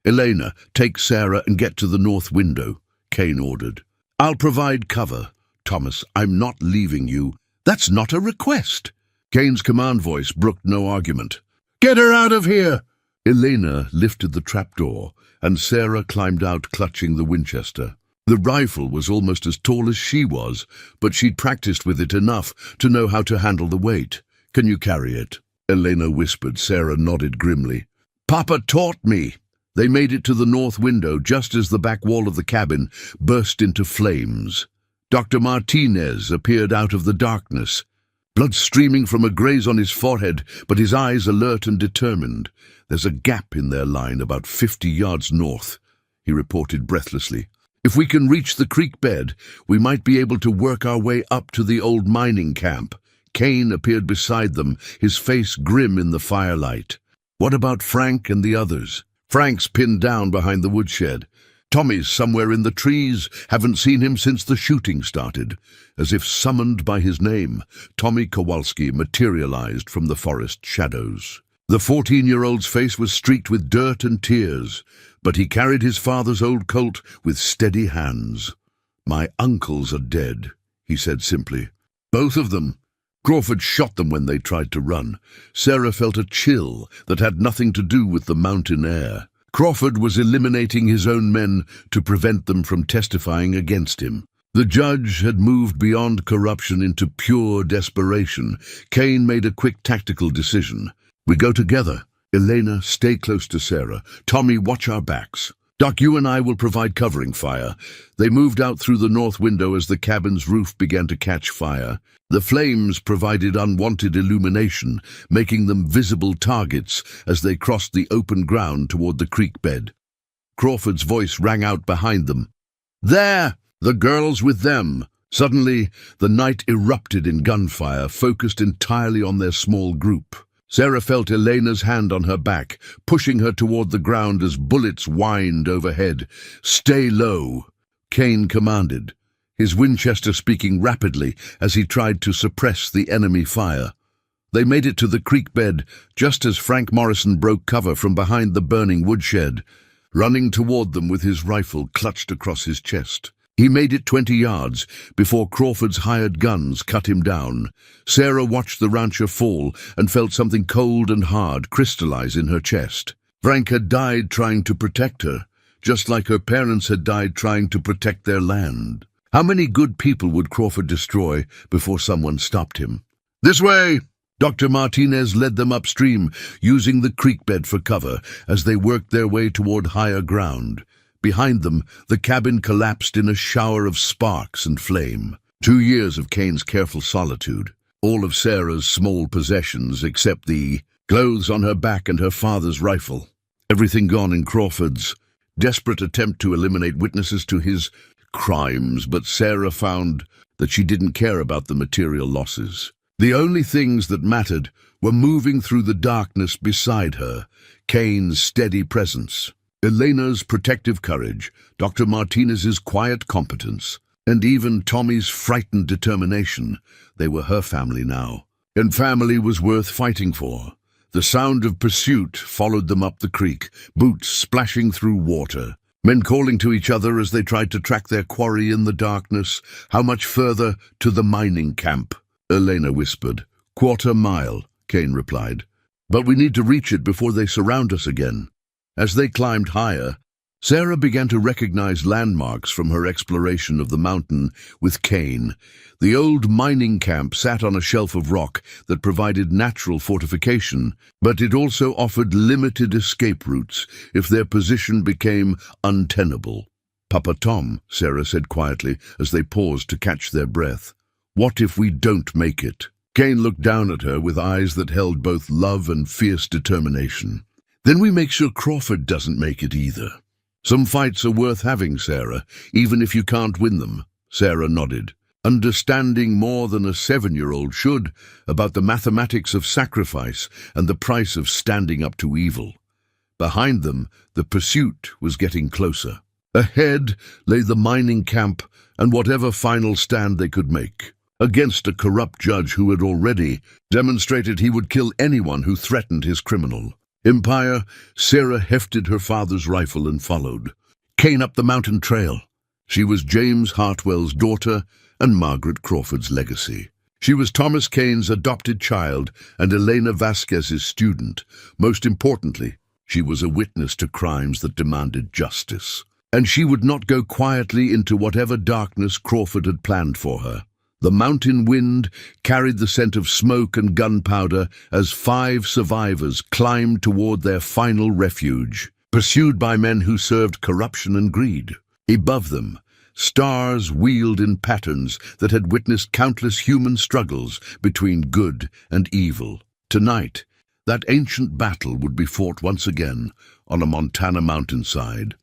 "Elena, take Sarah and get to the north window," Kane ordered. "I'll provide cover. Thomas, I'm not leaving you." "That's not a request." Kane's command voice brooked no argument. "Get her out of here!" Elena lifted the trapdoor, and Sarah climbed out clutching the Winchester. The rifle was almost as tall as she was, but she'd practiced with it enough to know how to handle the weight. "Can you carry it?" Elena whispered. Sarah nodded grimly. "Papa taught me." They made it to the north window just as the back wall of the cabin burst into flames. Dr. Martinez appeared out of the darkness, blood streaming from a graze on his forehead, but his eyes alert and determined. "There's a gap in their line about 50 yards north," he reported breathlessly. "If we can reach the creek bed, we might be able to work our way up to the old mining camp." Kane appeared beside them, his face grim in the firelight. "What about Frank and the others?" "Frank's pinned down behind the woodshed. Tommy's somewhere in the trees. Haven't seen him since the shooting started." As if summoned by his name, Tommy Kowalski materialized from the forest shadows. The 14-year-old's face was streaked with dirt and tears, but he carried his father's old Colt with steady hands. "My uncles are dead," he said simply. "Both of them. Crawford shot them when they tried to run." Sarah felt a chill that had nothing to do with the mountain air. Crawford was eliminating his own men to prevent them from testifying against him. The judge had moved beyond corruption into pure desperation. Kane made a quick tactical decision. "We go together. Elena, stay close to Sarah. Tommy, watch our backs. Doc, you and I will provide covering fire." They moved out through the north window as the cabin's roof began to catch fire. The flames provided unwanted illumination, making them visible targets as they crossed the open ground toward the creek bed. Crawford's voice rang out behind them. "There! The girls with them!" Suddenly, the night erupted in gunfire, focused entirely on their small group. Sarah felt Elena's hand on her back, pushing her toward the ground as bullets whined overhead. "Stay low," Kane commanded, his Winchester speaking rapidly as he tried to suppress the enemy fire. They made it to the creek bed just as Frank Morrison broke cover from behind the burning woodshed, running toward them with his rifle clutched across his chest. He made it 20 yards before Crawford's hired guns cut him down. Sarah watched the rancher fall and felt something cold and hard crystallize in her chest. Frank had died trying to protect her, just like her parents had died trying to protect their land. How many good people would Crawford destroy before someone stopped him? "This way!" Dr. Martinez led them upstream, using the creek bed for cover as they worked their way toward higher ground. Behind them, the cabin collapsed in a shower of sparks and flame. 2 years of Kane's careful solitude. All of Sarah's small possessions except the clothes on her back and her father's rifle. Everything gone in Crawford's desperate attempt to eliminate witnesses to his crimes, but Sarah found that she didn't care about the material losses. The only things that mattered were moving through the darkness beside her, Kane's steady presence, Elena's protective courage, Dr. Martinez's quiet competence, and even Tommy's frightened determination. They were her family now, and family was worth fighting for. The sound of pursuit followed them up the creek, boots splashing through water, men calling to each other as they tried to track their quarry in the darkness. "How much further to the mining camp?" Elena whispered. "Quarter mile," Kane replied. "But we need to reach it before they surround us again." As they climbed higher, Sarah began to recognize landmarks from her exploration of the mountain with Kane. The old mining camp sat on a shelf of rock that provided natural fortification, but it also offered limited escape routes if their position became untenable. "Papa Tom," Sarah said quietly as they paused to catch their breath. "What if we don't make it?" Kane looked down at her with eyes that held both love and fierce determination. "Then we make sure Crawford doesn't make it either." "Some fights are worth having, Sarah, even if you can't win them." Sarah nodded, understanding more than a 7-year-old should about the mathematics of sacrifice and the price of standing up to evil. Behind them, the pursuit was getting closer. Ahead lay the mining camp and whatever final stand they could make, against a corrupt judge who had already demonstrated he would kill anyone who threatened his criminal empire. Sarah hefted her father's rifle and followed. Kane up the mountain trail. She was James Hartwell's daughter and Margaret Crawford's legacy. She was Thomas Kane's adopted child and Elena Vasquez's student. Most importantly, she was a witness to crimes that demanded justice. and she would not go quietly into whatever darkness Crawford had planned for her. The mountain wind carried the scent of smoke and gunpowder as 5 survivors climbed toward their final refuge, pursued by men who served corruption and greed. Above them, stars wheeled in patterns that had witnessed countless human struggles between good and evil. Tonight, that ancient battle would be fought once again on a Montana mountainside,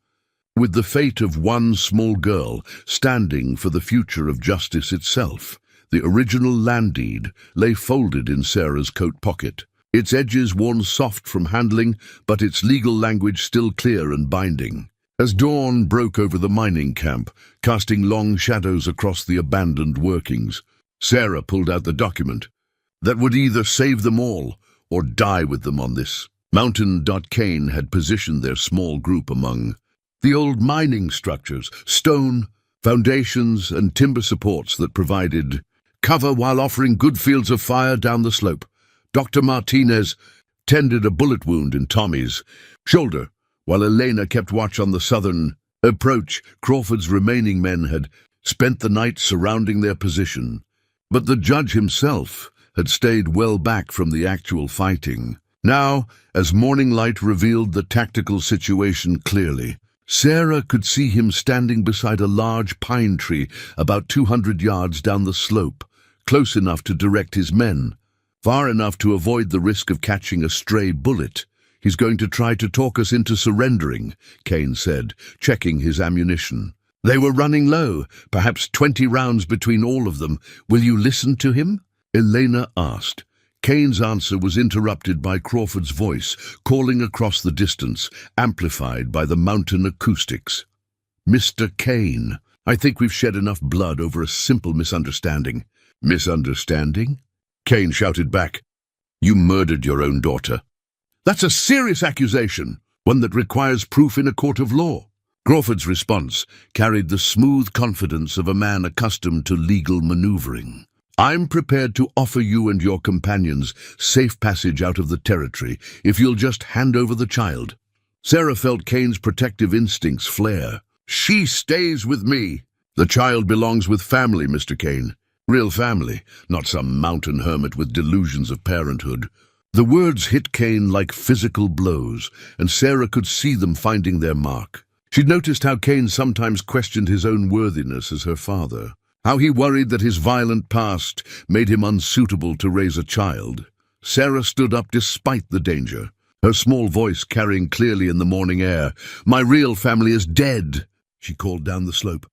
with the fate of one small girl standing for the future of justice itself. The original land deed lay folded in Sarah's coat pocket, its edges worn soft from handling, but its legal language still clear and binding. As dawn broke over the mining camp, casting long shadows across the abandoned workings, Sarah pulled out the document that would either save them all or die with them on this mountain. Kane had positioned their small group among the old mining structures, stone, foundations, and timber supports that provided cover while offering good fields of fire down the slope. Dr. Martinez tended a bullet wound in Tommy's shoulder, while Elena kept watch on the southern approach. Crawford's remaining men had spent the night surrounding their position, but the judge himself had stayed well back from the actual fighting. Now, as morning light revealed the tactical situation clearly, Sarah could see him standing beside a large pine tree about 200 yards down the slope, close enough to direct his men, far enough to avoid the risk of catching a stray bullet. "He's going to try to talk us into surrendering," Kane said, checking his ammunition. "They were running low, perhaps 20 rounds between all of them. Will you listen to him?" Elena asked. Kane's answer was interrupted by Crawford's voice, calling across the distance, amplified by the mountain acoustics. "Mr. Kane, I think we've shed enough blood over a simple misunderstanding." "Misunderstanding?" Kane shouted back. "You murdered your own daughter. That's a serious accusation, one that requires proof in a court of law." Crawford's response carried the smooth confidence of a man accustomed to legal maneuvering. "I'm prepared to offer you and your companions safe passage out of the territory if you'll just hand over the child." Sarah felt Kane's protective instincts flare. "She stays with me." "The child belongs with family, Mr. Kane. Real family, not some mountain hermit with delusions of parenthood." The words hit Kane like physical blows, and Sarah could see them finding their mark. She'd noticed how Kane sometimes questioned his own worthiness as her father, how he worried that his violent past made him unsuitable to raise a child. Sarah stood up despite the danger, her small voice carrying clearly in the morning air. "My real family is dead," she called down the slope.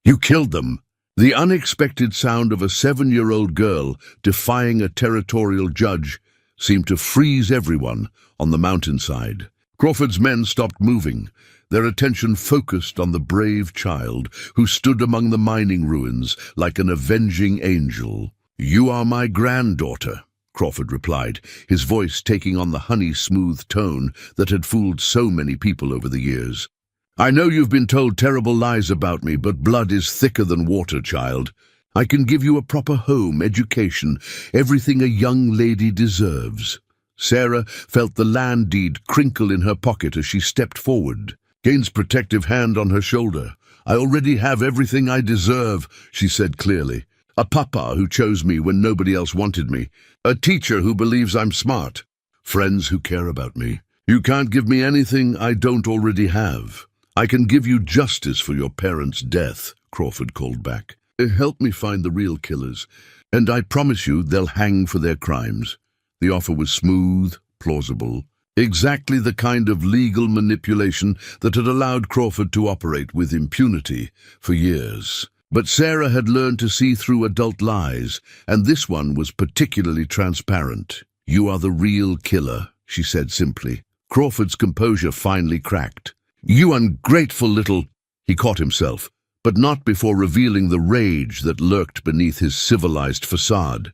"You killed them." The unexpected sound of a 7-year-old girl defying a territorial judge seemed to freeze everyone on the mountainside. Crawford's men stopped moving, their attention focused on the brave child who stood among the mining ruins like an avenging angel. "You are my granddaughter," Crawford replied, his voice taking on the honey-smooth tone that had fooled so many people over the years. "I know you've been told terrible lies about me, but blood is thicker than water, child. I can give you a proper home, education, everything a young lady deserves." Sarah felt the land deed crinkle in her pocket as she stepped forward, Kane's protective hand on her shoulder. "I already have everything I deserve," she said clearly. "A papa who chose me when nobody else wanted me. A teacher who believes I'm smart. Friends who care about me. You can't give me anything I don't already have." "I can give you justice for your parents' death," Crawford called back. "Help me find the real killers, and I promise you they'll hang for their crimes." The offer was smooth, plausible, exactly the kind of legal manipulation that had allowed Crawford to operate with impunity for years. But Sarah had learned to see through adult lies, and this one was particularly transparent. "You are the real killer," she said simply. Crawford's composure finally cracked. "You ungrateful little—" He caught himself, but not before revealing the rage that lurked beneath his civilized facade.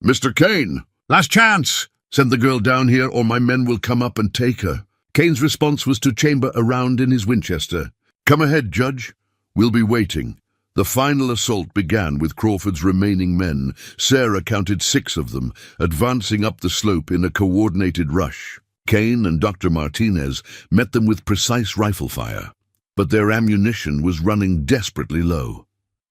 "Mr. Kane, last chance! Send the girl down here or my men will come up and take her." Kane's response was to chamber a round in his Winchester. "Come ahead, Judge. We'll be waiting." The final assault began with Crawford's remaining men. Sarah counted 6 of them, advancing up the slope in a coordinated rush. Kane and Dr. Martinez met them with precise rifle fire. but their ammunition was running desperately low.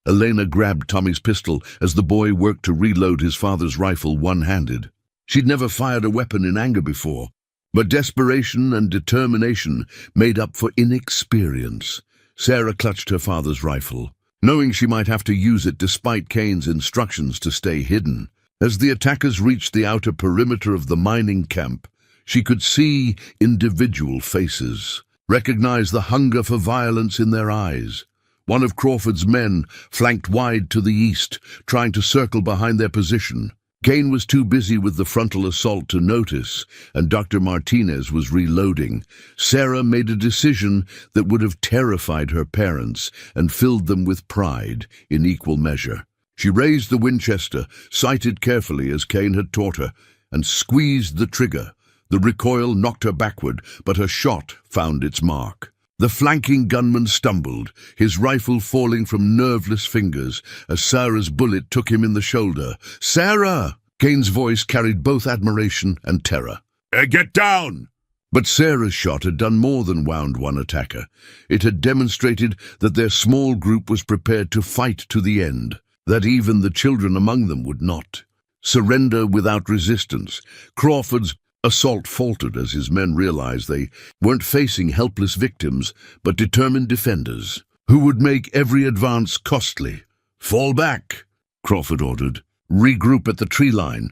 Elena grabbed Tommy's pistol as the boy worked to reload his father's rifle one-handed. She'd never fired a weapon in anger before, but desperation and determination made up for inexperience. Sarah clutched her father's rifle, knowing she might have to use it despite Kane's instructions to stay hidden. As the attackers reached the outer perimeter of the mining camp, she could see individual faces, recognize the hunger for violence in their eyes. One of Crawford's men flanked wide to the east, trying to circle behind their position. Kane was too busy with the frontal assault to notice, and Dr. Martinez was reloading. Sarah made a decision that would have terrified her parents and filled them with pride in equal measure. She raised the Winchester, sighted carefully as Kane had taught her, and squeezed the trigger. The recoil knocked her backward, but her shot found its mark. The flanking gunman stumbled, his rifle falling from nerveless fingers as Sarah's bullet took him in the shoulder. "Sarah!" Kane's voice carried both admiration and terror. "Get down!" But Sarah's shot had done more than wound one attacker. It had demonstrated that their small group was prepared to fight to the end, that even the children among them would not surrender without resistance. Crawford's assault faltered as his men realized they weren't facing helpless victims, but determined defenders who would make every advance costly. "Fall back," Crawford ordered. "Regroup at the tree line."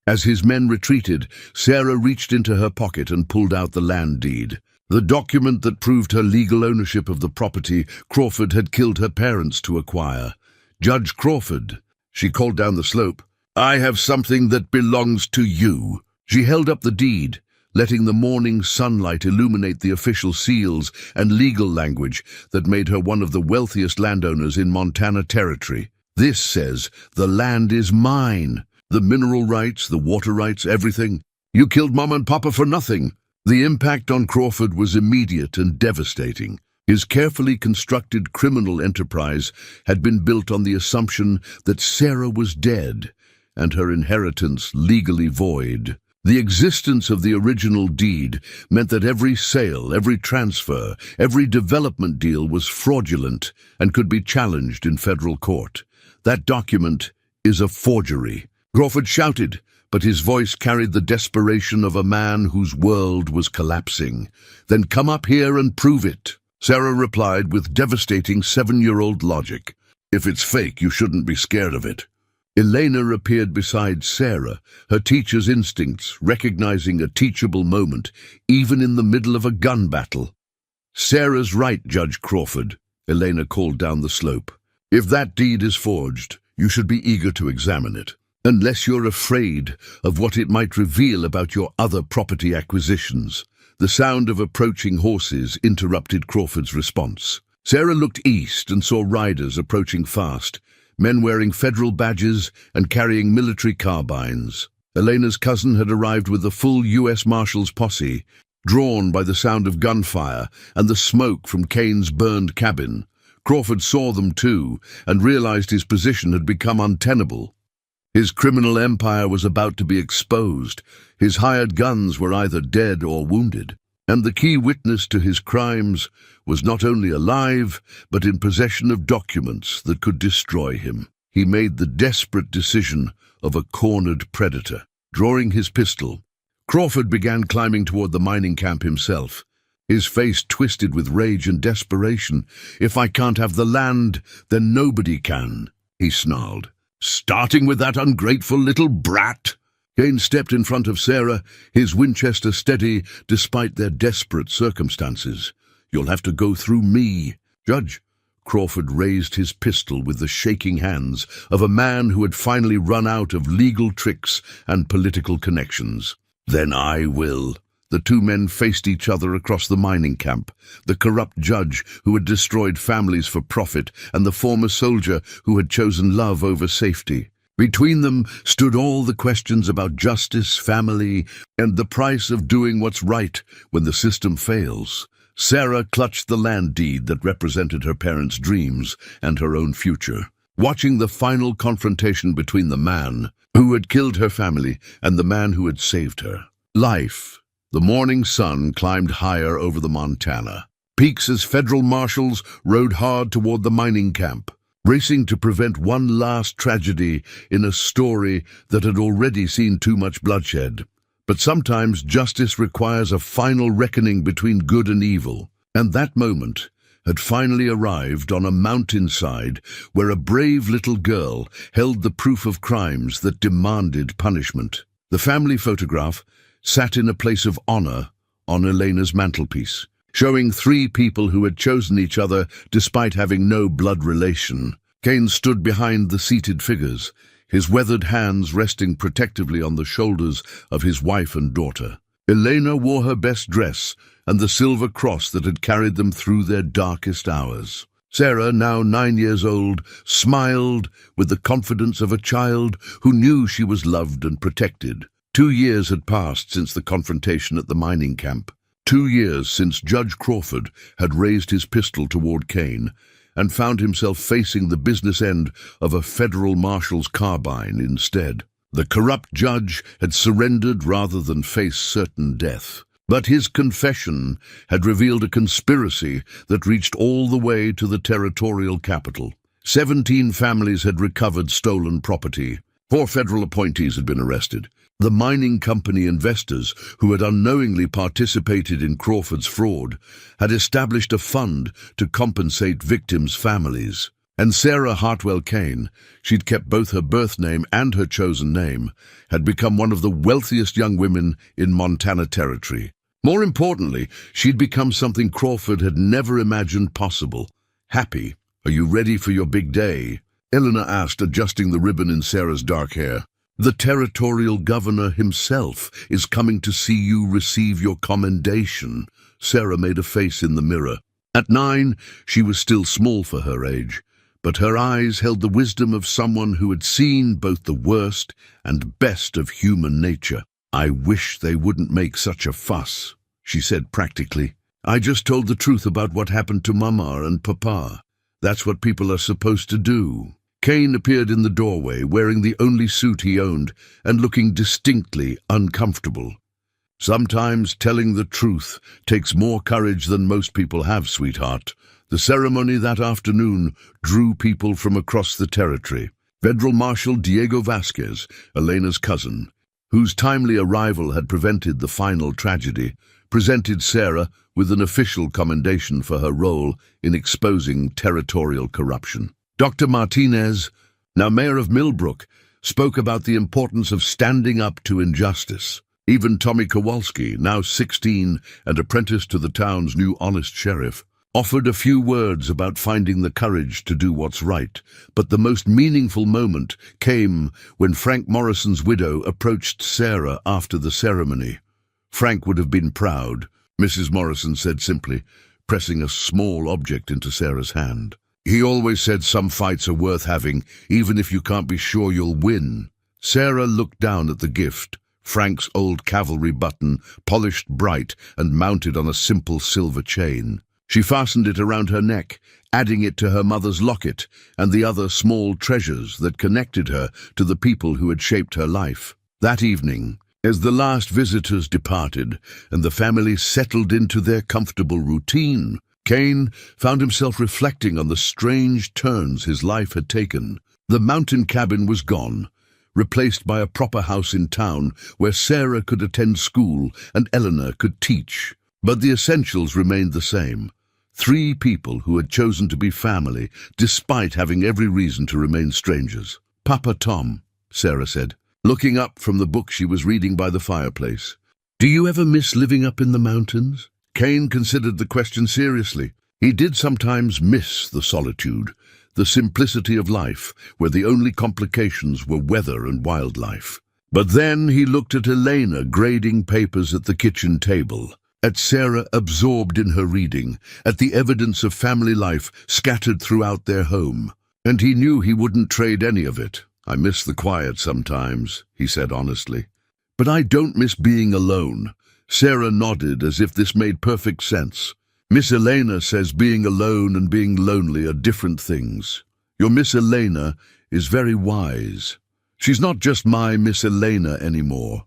As his men retreated, Sarah reached into her pocket and pulled out the land deed, the document that proved her legal ownership of the property Crawford had killed her parents to acquire. "Judge Crawford," she called down the slope, "I have something that belongs to you." She held up the deed, letting the morning sunlight illuminate the official seals and legal language that made her one of the wealthiest landowners in Montana Territory. "This says the land is mine. The mineral rights, the water rights, everything. You killed Mom and Papa for nothing." The impact on Crawford was immediate and devastating. His carefully constructed criminal enterprise had been built on the assumption that Sarah was dead and her inheritance legally void. The existence of the original deed meant that every sale, every transfer, every development deal was fraudulent and could be challenged in federal court. "That document is a forgery," Crawford shouted, but his voice carried the desperation of a man whose world was collapsing. "Then come up here and prove it," Sarah replied with devastating 7-year-old logic. "If it's fake, you shouldn't be scared of it." Elena appeared beside Sarah, her teacher's instincts recognizing a teachable moment, even in the middle of a gun battle. "Sarah's right, Judge Crawford," Elena called down the slope. "If that deed is forged, you should be eager to examine it, unless you're afraid of what it might reveal about your other property acquisitions." The sound of approaching horses interrupted Crawford's response. Sarah looked east and saw riders approaching fast, men wearing federal badges and carrying military carbines. Elena's cousin had arrived with the full U.S. Marshal's posse, drawn by the sound of gunfire and the smoke from Kane's burned cabin. Crawford saw them too and realized his position had become untenable. His criminal empire was about to be exposed. His hired guns were either dead or wounded, and the key witness to his crimes was not only alive, but in possession of documents that could destroy him. He made the desperate decision of a cornered predator. Drawing his pistol, Crawford began climbing toward the mining camp himself, his face twisted with rage and desperation. "If I can't have the land, then nobody can," he snarled. "Starting with that ungrateful little brat?" Kane stepped in front of Sarah, his Winchester steady despite their desperate circumstances. "You'll have to go through me." "Judge," Crawford raised his pistol with the shaking hands of a man who had finally run out of legal tricks and political connections. "Then I will." The two men faced each other across the mining camp, the corrupt judge who had destroyed families for profit and the former soldier who had chosen love over safety. Between them stood all the questions about justice, family, and the price of doing what's right when the system fails. Sarah clutched the land deed that represented her parents' dreams and her own future, watching the final confrontation between the man who had killed her family and the man who had saved her. Life. The morning sun climbed higher over the Montana, peaks as federal marshals rode hard toward the mining camp, racing to prevent one last tragedy in a story that had already seen too much bloodshed. But sometimes justice requires a final reckoning between good and evil, and that moment had finally arrived on a mountainside where a brave little girl held the proof of crimes that demanded punishment. The family photograph sat in a place of honor on Elena's mantelpiece, showing three people who had chosen each other despite having no blood relation. Cain stood behind the seated figures, his weathered hands resting protectively on the shoulders of his wife and daughter. Elena wore her best dress and the silver cross that had carried them through their darkest hours. Sarah, now 9 years old, smiled with the confidence of a child who knew she was loved and protected. 2 years had passed since the confrontation at the mining camp. 2 years since Judge Crawford had raised his pistol toward Cain and found himself facing the business end of a federal marshal's carbine instead. The corrupt judge had surrendered rather than face certain death. But his confession had revealed a conspiracy that reached all the way to the territorial capital. 17 families had recovered stolen property. 4 federal appointees had been arrested. The mining company investors, who had unknowingly participated in Crawford's fraud, had established a fund to compensate victims' families. And Sarah Hartwell Cain, she'd kept both her birth name and her chosen name, had become one of the wealthiest young women in Montana Territory. More importantly, she'd become something Crawford had never imagined possible. Happy. "Are you ready for your big day?" Eleanor asked, adjusting the ribbon in Sarah's dark hair. "The territorial governor himself is coming to see you receive your commendation." Sarah made a face in the mirror. At 9, she was still small for her age, but her eyes held the wisdom of someone who had seen both the worst and best of human nature. "I wish they wouldn't make such a fuss," she said practically. "I just told the truth about what happened to Mama and Papa. That's what people are supposed to do." Cain appeared in the doorway, wearing the only suit he owned and looking distinctly uncomfortable. "Sometimes telling the truth takes more courage than most people have, sweetheart." The ceremony that afternoon drew people from across the territory. Federal Marshal Diego Vasquez, Elena's cousin, whose timely arrival had prevented the final tragedy, presented Sarah with an official commendation for her role in exposing territorial corruption. Dr. Martinez, now mayor of Millbrook, spoke about the importance of standing up to injustice. Even Tommy Kowalski, now 16 and apprenticed to the town's new honest sheriff, offered a few words about finding the courage to do what's right. But the most meaningful moment came when Frank Morrison's widow approached Sarah after the ceremony. "Frank would have been proud," Mrs. Morrison said simply, pressing a small object into Sarah's hand. "He always said some fights are worth having, even if you can't be sure you'll win." Sarah looked down at the gift, Frank's old cavalry button, polished bright and mounted on a simple silver chain. She fastened it around her neck, adding it to her mother's locket and the other small treasures that connected her to the people who had shaped her life. That evening, as the last visitors departed and the family settled into their comfortable routine, Cain found himself reflecting on the strange turns his life had taken. The mountain cabin was gone, replaced by a proper house in town where Sarah could attend school and Eleanor could teach. But the essentials remained the same. 3 people who had chosen to be family, despite having every reason to remain strangers. "Papa Tom," Sarah said, looking up from the book she was reading by the fireplace. "Do you ever miss living up in the mountains?" Cain considered the question seriously. He did sometimes miss the solitude, the simplicity of life, where the only complications were weather and wildlife. But then he looked at Elena grading papers at the kitchen table, at Sarah absorbed in her reading, at the evidence of family life scattered throughout their home, and he knew he wouldn't trade any of it. "I miss the quiet sometimes," he said honestly. "But I don't miss being alone." Sarah nodded as if this made perfect sense. "Miss Elena says being alone and being lonely are different things. Your Miss Elena is very wise. She's not just my Miss Elena anymore,"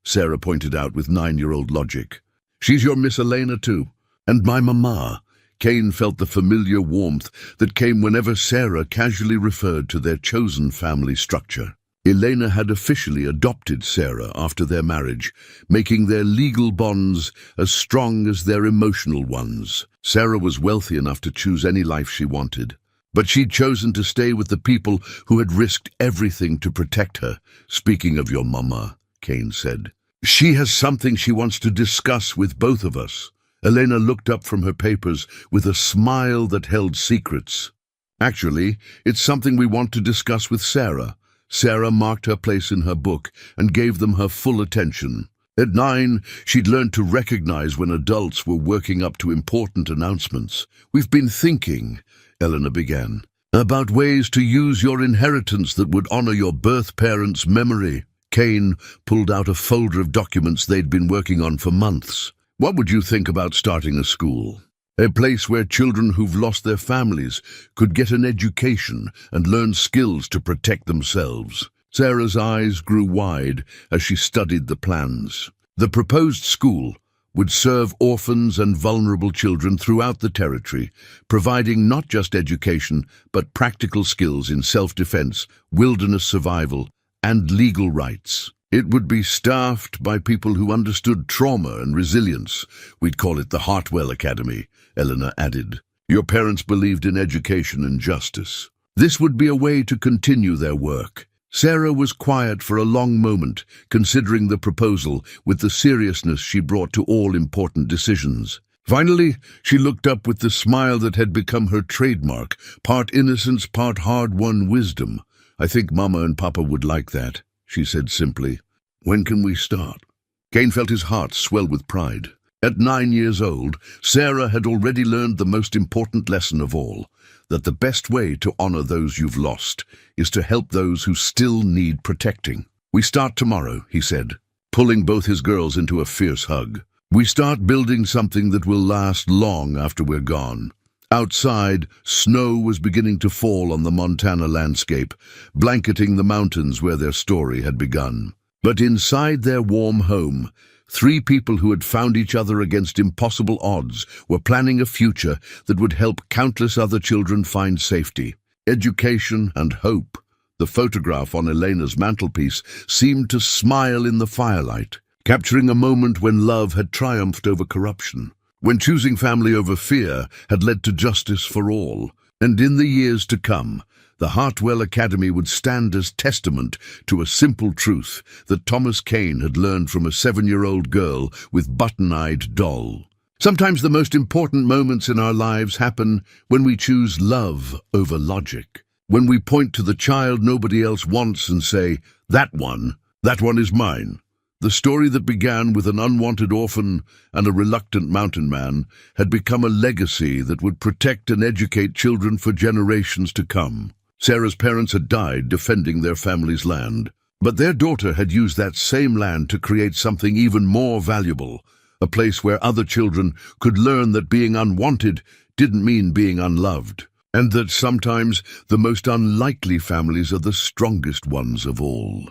Sarah pointed out with 9-year-old logic. "She's your Miss Elena too, and my mama. Cain felt the familiar warmth that came whenever Sarah casually referred to their chosen family structure. Elena had officially adopted Sarah after their marriage, making their legal bonds as strong as their emotional ones. Sarah was wealthy enough to choose any life she wanted, but she'd chosen to stay with the people who had risked everything to protect her. "Speaking of your mama," Cain said, "she has something she wants to discuss with both of us." Elena looked up from her papers with a smile that held secrets. "Actually, it's something we want to discuss with Sarah." Sarah marked her place in her book and gave them her full attention. At 9, she'd learned to recognize when adults were working up to important announcements. "We've been thinking," Eleanor began, "about ways to use your inheritance that would honor your birth parents' memory." Cain pulled out a folder of documents they'd been working on for months. "What would you think about starting a school? A place where children who've lost their families could get an education and learn skills to protect themselves." Sarah's eyes grew wide as she studied the plans. The proposed school would serve orphans and vulnerable children throughout the territory, providing not just education, but practical skills in self-defense, wilderness survival, and legal rights. It would be staffed by people who understood trauma and resilience. "We'd call it the Hartwell Academy," Eleanor added. "Your parents believed in education and justice." This would be a way to continue their work. Sarah was quiet for a long moment, considering the proposal with the seriousness she brought to all important decisions. Finally, she looked up with the smile that had become her trademark, part innocence, part hard-won wisdom. "I think Mama and Papa would like that," she said simply. "When can we start?" Cain felt his heart swell with pride. At 9 years old, Sarah had already learned the most important lesson of all, that the best way to honor those you've lost is to help those who still need protecting. "We start tomorrow," he said, pulling both his girls into a fierce hug. "We start building something that will last long after we're gone." Outside, snow was beginning to fall on the Montana landscape, blanketing the mountains where their story had begun. But inside their warm home, 3 people who had found each other against impossible odds were planning a future that would help countless other children find safety, education, and hope. The photograph on Elena's mantelpiece seemed to smile in the firelight, capturing a moment when love had triumphed over corruption, when choosing family over fear had led to justice for all. And in the years to come, the Hartwell Academy would stand as testament to a simple truth that Thomas Cain had learned from a 7-year-old girl with button-eyed doll. Sometimes the most important moments in our lives happen when we choose love over logic. When we point to the child nobody else wants and say, that one is mine." The story that began with an unwanted orphan and a reluctant mountain man had become a legacy that would protect and educate children for generations to come. Sarah's parents had died defending their family's land, but their daughter had used that same land to create something even more valuable, a place where other children could learn that being unwanted didn't mean being unloved, and that sometimes the most unlikely families are the strongest ones of all.